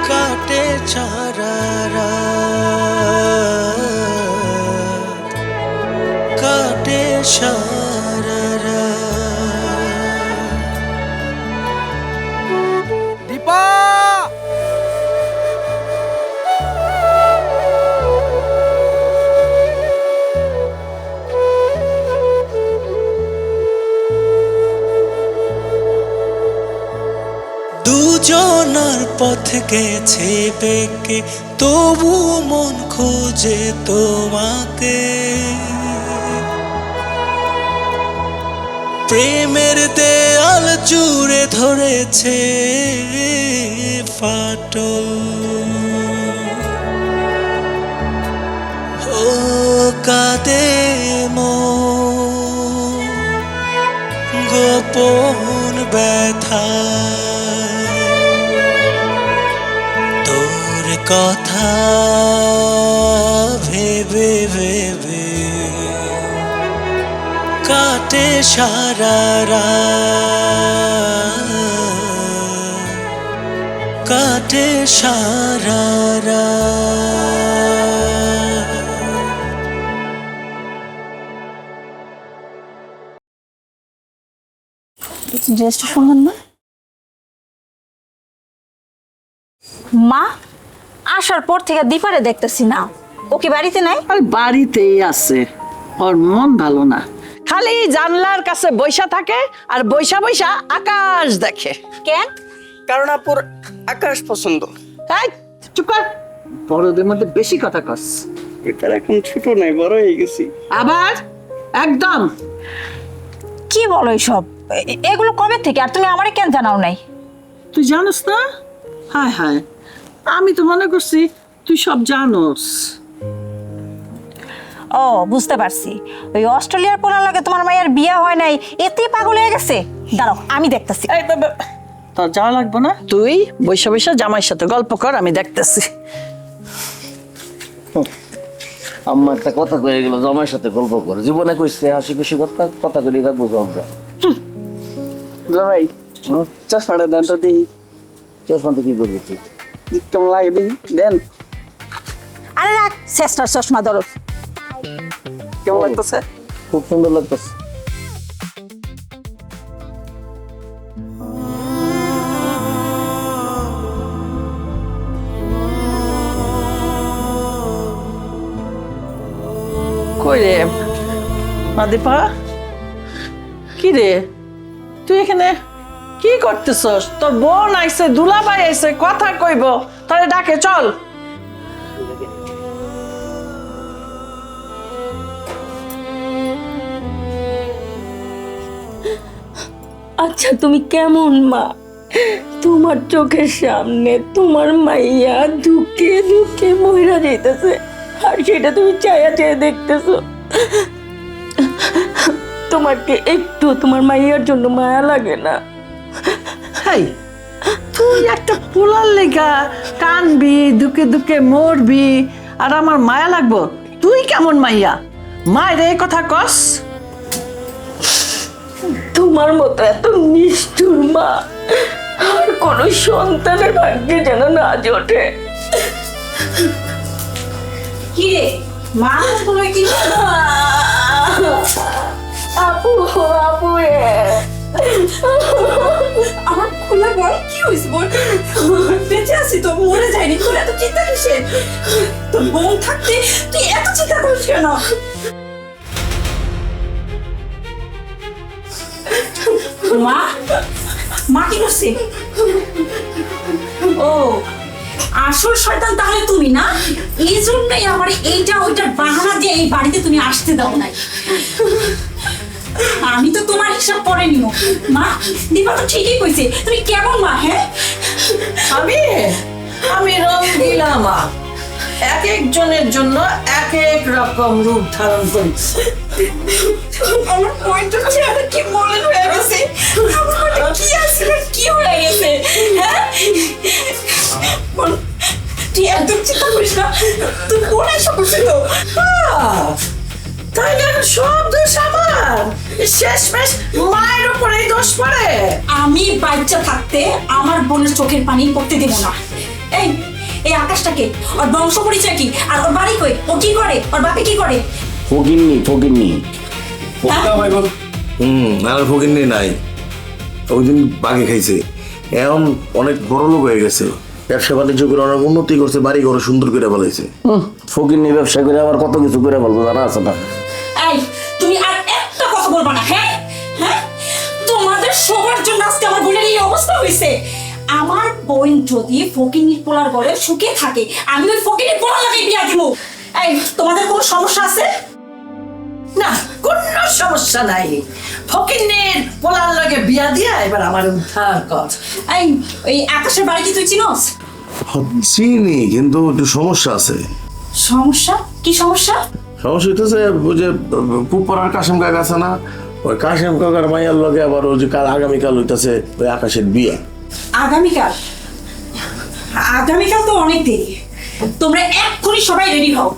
Speaker 12: কাটে সারা রাত, কাটে সারা রাত।
Speaker 8: দীপা!
Speaker 12: দুজনার পথ গেছে বেঁকে, তবু মন খোঁজে তোমাকে। প্রেমের দেয়াল জুড়ে ধরেছে ফাটল, ও কাঁদে মন গোপন ব্যথা। তোর কথা ভেবে ভেবে কাটে সারা রাত, কাটে সারা রাত।
Speaker 4: ড্রেসটা সুন্দর না? মা, আসার পর থেকে দীপারে দেখতেছি না, ও কি বাড়িতে নাই?
Speaker 3: আর বাড়িতেই আছে, ওর মন ভালো না, খালি জানলার কাছে বৈশা থাকে আর বৈশা বৈশা আকাশ দেখে।
Speaker 4: কেন?
Speaker 7: কারণ আপুর আকাশ পছন্দ।
Speaker 3: এই, চুপ কর, বড়দের মধ্যে বেশি কথা কস।
Speaker 2: এটা এখন ছোট নাই, বড় হয়ে গেছি।
Speaker 3: আবার একদম
Speaker 4: কি বলো এসব? এগুলো কবে থেকে? আর তুমি আমারে কেন জানাও নাই?
Speaker 3: তুই জানোস না? হায় হায়, আমি তো মনে করছি তুই সব জানোস।
Speaker 4: ও, বুঝতে পারছি, ওই অস্ট্রেলিয়ার পোলার লাগে তোমার মায়ের বিয়ে হয় নাই, এতেই পাগল হয়ে গেছে। দাঁড়াও, আমি দেখতেছি।
Speaker 3: তোর যাওয়া লাগবো না, তুই বৈশা বৈশা জামাইয়ের সাথে গল্প কর, আমি দেখতেছি।
Speaker 5: আম্মা একটা কথা কয়ে গেল, জমার সাথে গল্প করে, জীবনে কইছে হাসি খুশি কথা করি রাখবো আমরা।
Speaker 2: ভাই চশমাটা দেন তো দিই,
Speaker 5: চশমা তো কি করবি তুই?
Speaker 2: কেমন লাগে দিই, দেন।
Speaker 4: আরে রাখ, শেষটার চশমা ধরো।
Speaker 2: কেমন লাগতেছে?
Speaker 5: খুব সুন্দর লাগতেছে।
Speaker 3: কই রে মাদিপা, কি রে তুই এখানে কি করতেছস? তোর বোন আইছে, দুলাভাই আইছে, কথা কইব, তাহলে ডাকে চল।
Speaker 4: আচ্ছা, তুমি কেমন মা? তোমার চোখের সামনে তোমার মাইয়া দুঃখে দুঃখে মহিলা যাইতেছে, আর সেটা তুমি চায়া চায়া দেখতেছো। তোমাকে একটু তোমার মাইয়ার জন্য মায়া লাগে না?
Speaker 3: হাই, তুই একটা পোলার লেগা কানবি, দুকে দুকে মরবি, আর আমার মায়া লাগবো? তুই কেমন মাইয়া, মায়ের এই কথা কস?
Speaker 4: তোমার মতো এত নিষ্ঠুর মা আর কোন সন্তানের ভাগ্যে যেন না জোটে। কি রে মা, তোমার কি? আপু, আপু রে, আমার খোলা বল, কি হয়েছে বল? বেঁচে আছি তো, মরে যায়নি, তোর এত চিন্তা কিসের? তোর বোন থাকতে তুই এত চিন্তা করিস কেন? মা, মা কি করছে? ও, আসল শয়তান তাহলে তুমি না? এই জন্যই আমার এইটা ওইটার বাহানা দিয়ে এই বাড়িতে তুমি আসতে দাও নাই। আমি তো তোমার হিসাব করে নিও। মা, দীপা তো ঠিকই কইছে, তুমি কেমন মা? হ্যাঁ,
Speaker 3: আমি রঙিলা মা, এক একজনের জন্য এক এক রকম রূপ ধারণ করেছি।
Speaker 4: আমার পয়েন্টটা চেহারা কি মনে হয়ে গেছে, আমার মনে কি আসলে কি হয়ে গেছে? হ্যাঁ, তুই একদম চিন্তা করিস না, তুই কোন এসব করছিস তো?
Speaker 3: তাই না, সব দোষ আমার, শেষমেশ মায়ের উপরেই দোষ পড়ে।
Speaker 4: আমি বাচ্চা থাকতে আমার বোনের চোখের পানি পড়তে দেব না। এই এই আকাশটাকে, ওর বংশ পরিচয় কি, আর ওর বাড়ি কই, ও কি করে, ওর বাপে কি করে?
Speaker 5: ফকিন্নি ফকিন্নি।
Speaker 13: আর ফকিন্নি নাই, ওই দিন বাগে খাইছে, এখন অনেক বড় লোক হয়ে গেছে, ব্যবসা বাণিজ্য করে অনেক উন্নতি করছে, বাড়ি ঘর সুন্দর করে বলাইছে।
Speaker 5: ফকিন্নি ব্যবসা করে আবার কত কিছু করে বলবো, জানা আছে না?
Speaker 4: এই, তুমি আর একটা কথা বলবা না। হ্যাঁ হ্যাঁ, তোমাদের সবার জন্য আজকে আমার বোনের এই অবস্থা হয়েছে। আমার বোন যদি ফকিন্নির পোলার ঘরে সুখে থাকে, আমি ওই ফকিন্নির পোলার লাগে বিয়া দিব। এই, তোমাদের কোনো সমস্যা আছে?
Speaker 3: না, কোনো সমস্যা নাই, ফকিন্নির পোলার লগে বিয়া দিয়া এবার আমার উদ্ধার কর।
Speaker 4: এই, ওই আকাশের বাড়ি কি তুই চিনোস?
Speaker 13: চিনি, কিন্তু একটু সমস্যা আছে।
Speaker 4: সমস্যা? কি সমস্যা?
Speaker 13: সমস্যা হইতেছে, ওই যে পুপাড়ার কাশেম কাকা আছে না, ওই কাশেম কাকার মাইয়ার লগে আবার ওই যে কাল আগামীকাল হইতেছে ওই আকাশের বিয়ে।
Speaker 4: আগামীকাল? আগামীকাল তো অনেক দেরি, তোমরা এক্ষুনি সবাই রেডি হও,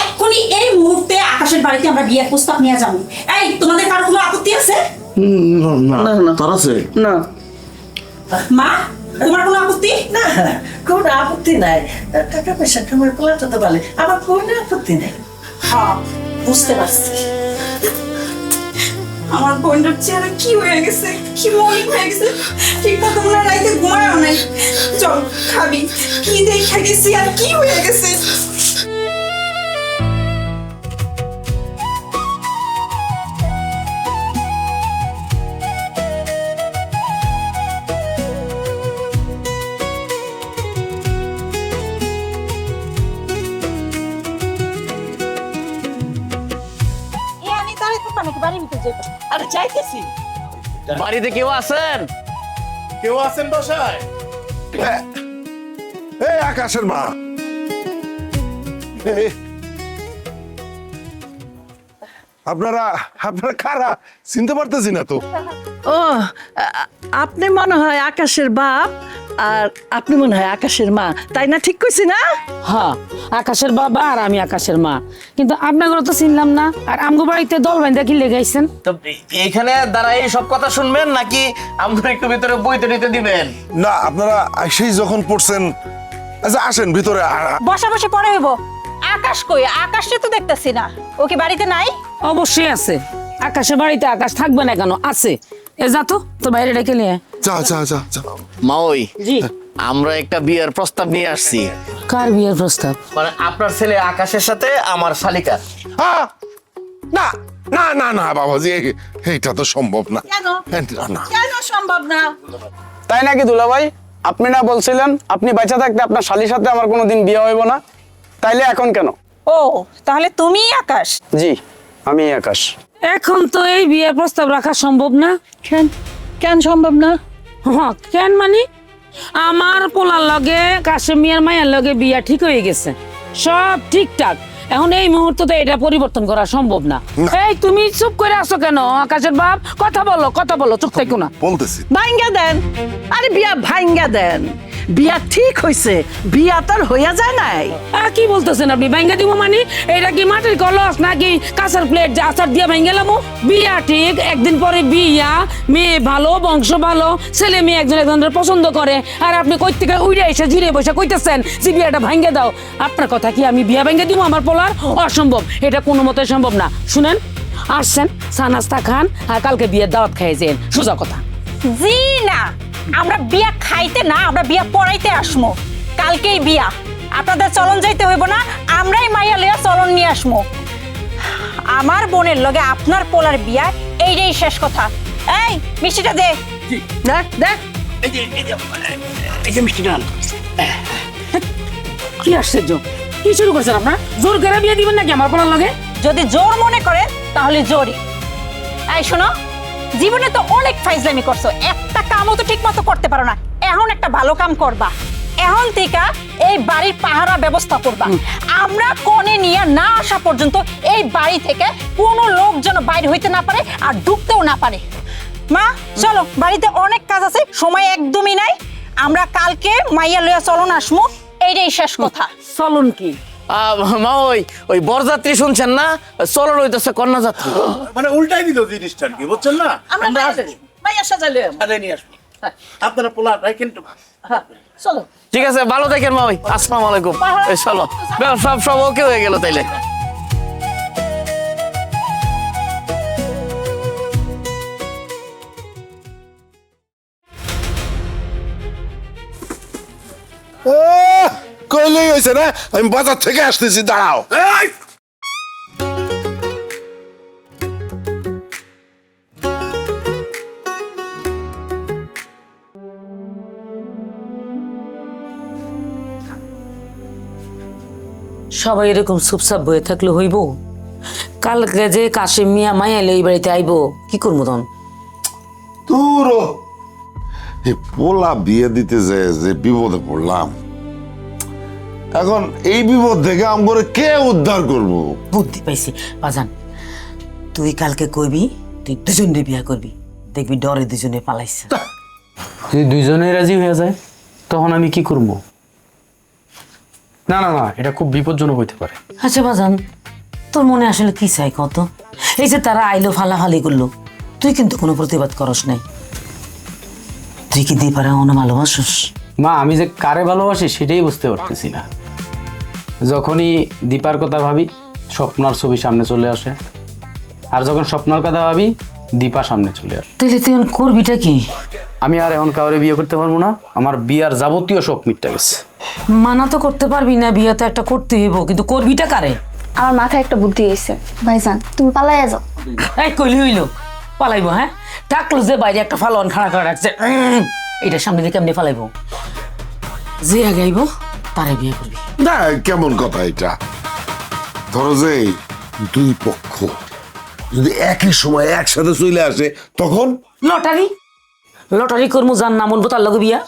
Speaker 4: এক্ষুনি এই মুহূর্তে আকাশের বাড়িতে আমরা বিয়ের প্রস্তাব নিয়ে যাবো। এই, তোমাদের কারো কোনো আপত্তি আছে?
Speaker 13: না, তার আছে
Speaker 2: না।
Speaker 4: মা, তোমার কোনো আপত্তি?
Speaker 3: না, কোনো আপত্তি নাই, টাকা পয়সা তোমার পোলাটা তো বলে, আমার কোনো আপত্তি নাই।
Speaker 4: হ্যাঁ, বুঝতে পারছি। আমার বোনটার চেহারা কি হয়ে গেছে, কি মলিন হয়ে গেছে, ঠিক মতো মনে হয় রাইতে ঘুমায়ও নাই। চল খাবি, কি দেখে গেছি আর কি হয়ে গেছে।
Speaker 3: আমি তারে তো নাকি বাড়ির ভিতরে যাইব। আরে যাইতেছি।
Speaker 5: বাড়িতে কেউ আছেন?
Speaker 13: কেউ আছেন বাসায়?
Speaker 10: এই আকাশের মা, আপনারা আপনারা কারা চিনতে পারতেছি না তো।
Speaker 3: ও আপনি মনে হয় আকাশের বাপ আর আপনি মনে হয় আকাশের মা, তাই না? ঠিক কইছি না?
Speaker 9: হ্যাঁ, আকাশের বাবা আর আমি আকাশের মা, কিন্তু আপনাকে তো চিনলাম না। আর আমগো বাড়িতে দল বান্ধা কি লেগাইছেন?
Speaker 5: তো এইখানে দাঁড়াই সব কথা শুনবেন নাকি আমাকে একটু ভিতরে বইতে নিতে দিবেন?
Speaker 10: না, আপনারা সেই যখন পড়ছেন, আচ্ছা আসেন ভিতরে।
Speaker 4: বসা বসে পড়ে হইব। আকাশ কই? আকাশটা তো দেখতেছি না, ও কি বাড়িতে নাই?
Speaker 9: অবশ্যই আছে। আকাশের বাড়িতে আকাশ থাকবে না কেন? আছে। এ যা তো, তো বাইরে ডেকে নিয়ে আয়।
Speaker 10: যা যা যা যা।
Speaker 5: মা ওই
Speaker 3: জি।
Speaker 5: আমরা একটা বিয়ের প্রস্তাব নিয়ে আসছি।
Speaker 9: কার বিয়ের প্রস্তাব?
Speaker 5: মানে আপনার ছেলে আকাশের সাথে আমার শালিকা।
Speaker 10: হ্যাঁ, না না না না বাবাজি, এইটা তো সম্ভব না।
Speaker 3: কেন?
Speaker 10: না না,
Speaker 3: কেন সম্ভব না?
Speaker 8: তাই নাকি দুলাভাই? আপনি না বলছিলেন আপনি বাঁচা থাকতে আপনার শালির সাথে আমার কোনোদিন বিয়ে হইব না? তাইলে এখন কেন?
Speaker 4: ও তাহলে তুমি আকাশ?
Speaker 8: জি, আমি আকাশ।
Speaker 9: এখন তো এই বিয়ের প্রস্তাব রাখা সম্ভব না।
Speaker 3: কেন কেন সম্ভব না?
Speaker 9: হ্যাঁ, কেন মানে আমার পোলার লগে কাশেম মিয়ার মায়ের লগে বিয়া ঠিক হয়ে গেছে, সব ঠিকঠাক। এখন এই মুহূর্তে তো এটা পরিবর্তন করা সম্ভব না। এই তুমি চুপ করে আসো কেন? আকাশের বাপ, কথা বলো, চুপ থাকো না।
Speaker 10: বলতেছি।
Speaker 3: ভাঙ্গা দেন, আরে বিয়া ভাঙ্গা দেন। বিয়া ঠিক হইছে, বিয়া তার হইয়া যায় নাই।
Speaker 9: কি বলতেছেন আপনি? ভাঙ্গা দিব মানে এটা কি মাটির কলস নাকি কাঁচের প্লেট যে আচার দিয়ে ভাঙ্গেলাম? বিয়া ঠিক, একদিন পরে বিয়া, মেয়ে ভালো, বংশ ভালো, ছেলে মেয়ে একজন একজনের পছন্দ করে, আর আপনি কই থেকে উড়ে এসে জিরে বসে কইতেছেন যে বিয়াটা ভাঙ্গে দাও। আপনার কথা কি আমি বিয়া ভাঙ্গে দিব আমার পোলার? অসম্ভব, এটা কোনো মতে সম্ভব না। শুনেন, আসছেন চা নাস্তা খান আর কালকে বিয়ের দাওয়াত খাই যেন, সোজা কথা।
Speaker 4: জি না, আমরা বিয়া খাইতে না, আমরা বিয়া পড়াইতে আসমো। কালকেই বিয়া, আপনাদের চলন যাইতে হইব না, আমরাই মাইয়া লইয়া চলন নিয়ে আসমো। আমার বোনের লগে আপনার পোলার বিয়া, এইটাই শেষ কথা। এই মিষ্টিটা দে।
Speaker 3: দেখ দেখ,
Speaker 9: কি আশ্চর্য, কি শুরু করছেন আপনার? জোর করে বিয়ে দিবেন নাকি আমার পোলার লগে?
Speaker 4: যদি জোর মনে করেন তাহলে জোরই। এই শোনো, জীবনে তো অনেক ফাইজলামি করছো, একটা কামও তো ঠিক মতো করতে পারো না। এখন একটা ভালো কাম করবা, এখন থেকে এই বাড়ির পাহারা ব্যবস্থা করবা। আমরা কোণে নিয়ে না আসা পর্যন্ত এই বাড়ি থেকে কোনো লোক যেন বাইরে হইতে না পারে আর ঢুকতেও না পারে। মা চলো, বাড়িতে অনেক কাজ আছে, সময় একদমই নাই। আমরা কালকে মাইয়া লইয়া চলন আসমু, এইটাই শেষ কথা।
Speaker 9: চলন কি?
Speaker 5: মা ওই বরযাত্রী শুনছেন না? চলন হইতেছে কন্যা যাত্রা।
Speaker 13: মানে উল্টাই দিল জিনিসটা কি, বুঝছেন না?
Speaker 3: আমরা মাইয়া সাজালে
Speaker 13: নিয়ে আসবো আপনারা পোলাটাই কিন্তু।
Speaker 3: চলো।
Speaker 5: ঠিক আছে, ভালো থাকেন মা ওই। আসসালামু আলাইকুম। এই চলো, সব ওকে হয়ে গেল তাইলে।
Speaker 10: কইলেই হয়েছে না, আমি বাজার থেকে আসতেছি, দাঁড়াও।
Speaker 9: সবাই এরকম চুপচাপ বয়ে থাকলে হইব? কালকে যে কাশেম মিয়া মায়ালে এই বাড়িতে আইব, কি করবো তখন?
Speaker 10: দূরও এই পোলা বিয়ে দিতে যে বিপদে পড়লাম, এখন এই বিপদ থেকে আমগরে কে উদ্ধার করব?
Speaker 9: বুদ্ধি পাইছি বাজান, তুই কালকে কইবি তুই দুজনে বিয়া করবি, দেখবি ডরে দুজনে পালাইছে।
Speaker 8: যদি দুইজনে রাজি হয়ে যায় তখন আমি কি করব? না না না, এটা খুব বিপজ্জনক হইতে পারে।
Speaker 9: আচ্ছা বাজান, তোর মনে আসলে কি চাই কত? এই যে তারা আইলো ফালাফালি করলো, তুই কিন্তু কোনো প্রতিবাদ করস নাই। তুই কি দীপারে অন্য ভালোবাসস?
Speaker 8: মা, আমি যে কারে ভালোবাসি সেটাই বুঝতে পারতেছি না। যখনই দীপার কথা ভাবি স্বপ্নার ছবি সামনে চলে আসে, আর যখন স্বপ্নার কথা ভাবি দীপা সামনে চলে আস।
Speaker 9: তাহলে তুই এখন করবিটা কি?
Speaker 8: আমি আর এখন কাউরে বিয়ে করতে পারবো না, আমার বিয়ার যাবতীয় শখ মিটে গেছে।
Speaker 9: মানা তো করতে পারবি না, বিয়ে তো একটা করতে হইব, কিন্তু করবিটা কারে?
Speaker 14: আমার মাথায় একটা বুদ্ধি এসেছে, ভাইজান তুমি পালাইয়া যাও।
Speaker 9: এই কইলি হইলো পালাইবো? হ্যাঁ, ডাকলো যে বাইরে একটা ফালন খাড়া করে রাখছে, এইটার সামনে দিয়ে কেমনি পালাইবো? যে আগে আইবো তারে বিয়ে করবি।
Speaker 10: না, কেমন কথা এটা? ধরো যে দুই পক্ষ যদি একই সময় একসাথে চলে আসে তখন
Speaker 9: লটারি লটারি করবো, যার নাম বলবো তার লগে বিয়া।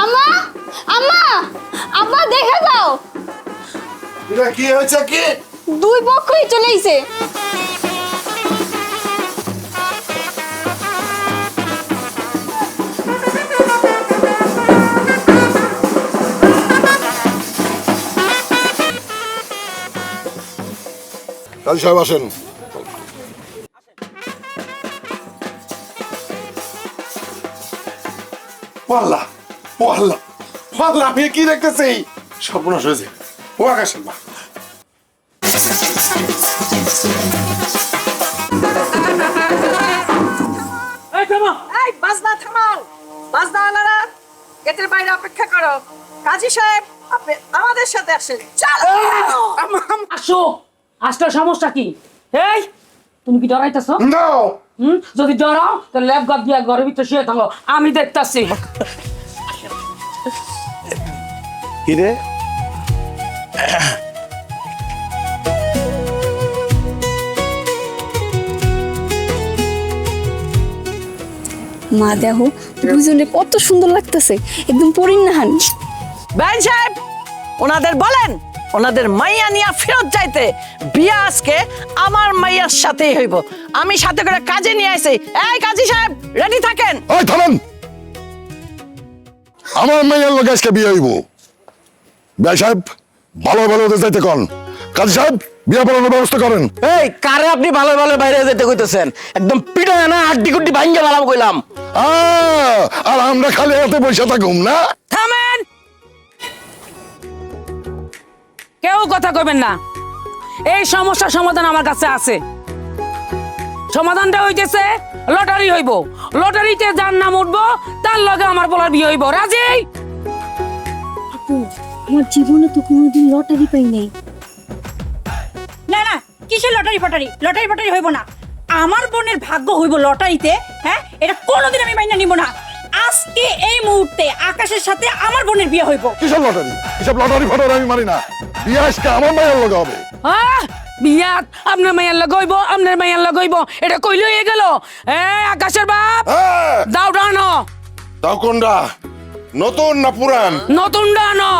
Speaker 14: আম্মা আম্মা আব্বা দেখে যাও,
Speaker 10: কি হয়েছে? কি
Speaker 14: দুই পক্ষই চলে আইছে।
Speaker 10: কাজী সাহেব আসেন।
Speaker 15: ওয়াল্লাহ ওয়াল্লাহ ওয়াল্লাহ, আমি কি দেখতেছি? সর্বনাশ হয়েছে। ও আকাশের মা,
Speaker 3: এই বাজনা থামাও, বাজনা আলারা গেটের বাইরে অপেক্ষা করো। কাজী সাহেব আপনি আমাদের সাথে আসেন। চলো
Speaker 9: আসো, আসলে সমস্যা কি? এই তুমি কি ডরাইতেছো? যদি ডরাও তাহলে ল্যাব গার্ড দিয়ে ঘরের ভিতরে শুয়ে থাকো, আমি দেখতাছি।
Speaker 10: কি রে?
Speaker 14: মা দেখো দুজনে কত সুন্দর লাগতেছে, একদম পরিণাহান।
Speaker 3: বেন সাহেব ওনাদের বলেন ওনাদের মাইয়া নিয়া ফেরত যাইতে। বিয়া আজকে আমার মাইয়ার সাথেই হইব, আমি সাথে করে কাজে নিয়ে আইছি। এই কাজী সাহেব রেডি থাকেন।
Speaker 10: ওই থামেন, আমার মেয়ের লোক আজকে বিয়ে হইব। বিয়ে সাহেব ভালো ভালো ওদের যাইতে কন। কাজী সাহেব বিয়ে পড়ানোর ব্যবস্থা করেন।
Speaker 5: এই কারে আপনি ভালো ভালো বাইরে যেতে কইতেছেন? একদম পিটায় না হাড্ডি গুড্ডি ভাঙ্গে ভালো কইলাম।
Speaker 10: আর আমরা খালি হাতে বসে থাকুম না।
Speaker 9: থামেন, কেউ কথা কইবেন না। এই সমস্যার সমাধান আমার কাছে আছে। সমাধানটা হইতেছে লটারি হইব, লটারিতে যার নাম উঠবো তার লগে আমার বলার বিয়ে হইব। রাজি?
Speaker 4: আপু আমার জীবনে তো কোনোদিন লটারি পাই নাই।
Speaker 16: না না, কিসের লটারি ফটারি? লটারি ফটারি হইব না। আমার বোনের ভাগ্য হইব লটারিতে। হ্যাঁ, এটা কোনোদিন আমি মাইনা নিব না। আজকে এই মুহূর্তে আকাশের সাথে আমার বোনের বিয়ে হইব।
Speaker 10: কিসব লটারি? এসব লটারি ফটারি আমি মানি না। বিয়ে আজকে আমার মায়ের লোক হবে।
Speaker 9: বিয়া আপনার মাইয়ার লাগাইব, আপনার মাইয়ার লাগাইব, এটা কইলে হয়ে গেল। আকাশের বাপ দাও ডানো।
Speaker 15: তাও কোনটা, নতুন না পুরান?
Speaker 9: নতুন ডানো।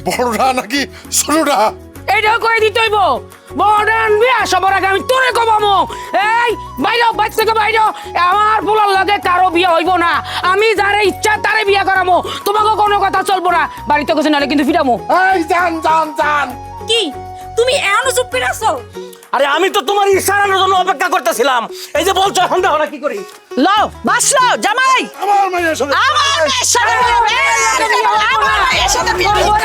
Speaker 15: বড়টা নাকি ছোটটা?
Speaker 9: এইটাও কই দিতে হইব। বড়ান বিয়া সবার আগে আমি তোরে কবামো। এই বাইরে বাইর থেকে বাইরে, আমার পোলার লাগে কারো বিয়ে হইব না। আমি যারে ইচ্ছা তারে বিয়া করামো, তোমাকে কোনো কথা চলবো না। বাড়িতে কিছু নাহলে কিন্তু ফিরামো।
Speaker 15: এই জান জান জান।
Speaker 16: কি তুমি এখনো চুপ করে আছো?
Speaker 5: আরে আমি তো তোমার ইশারার জন্য অপেক্ষা করতেছিলাম। এই যে বলছো এখন দাও না, কি করি?
Speaker 3: লও বাস লও জামাই।
Speaker 15: আমার মায়ের সাথে
Speaker 3: আমার মায়ের সাথে বিয়ে হবে। আমার মায়ের সাথে বিয়ে হবে।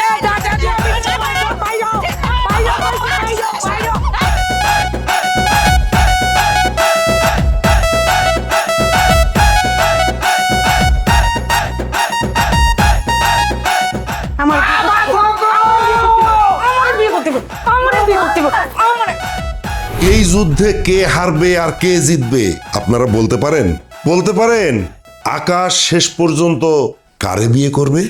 Speaker 10: এই যুদ্ধে কে হারবে আর কে জিতবে আপনারা বলতে পারেন? বলতে পারেন? আকাশ শেষ পর্যন্ত কারে বিয়ে করবে?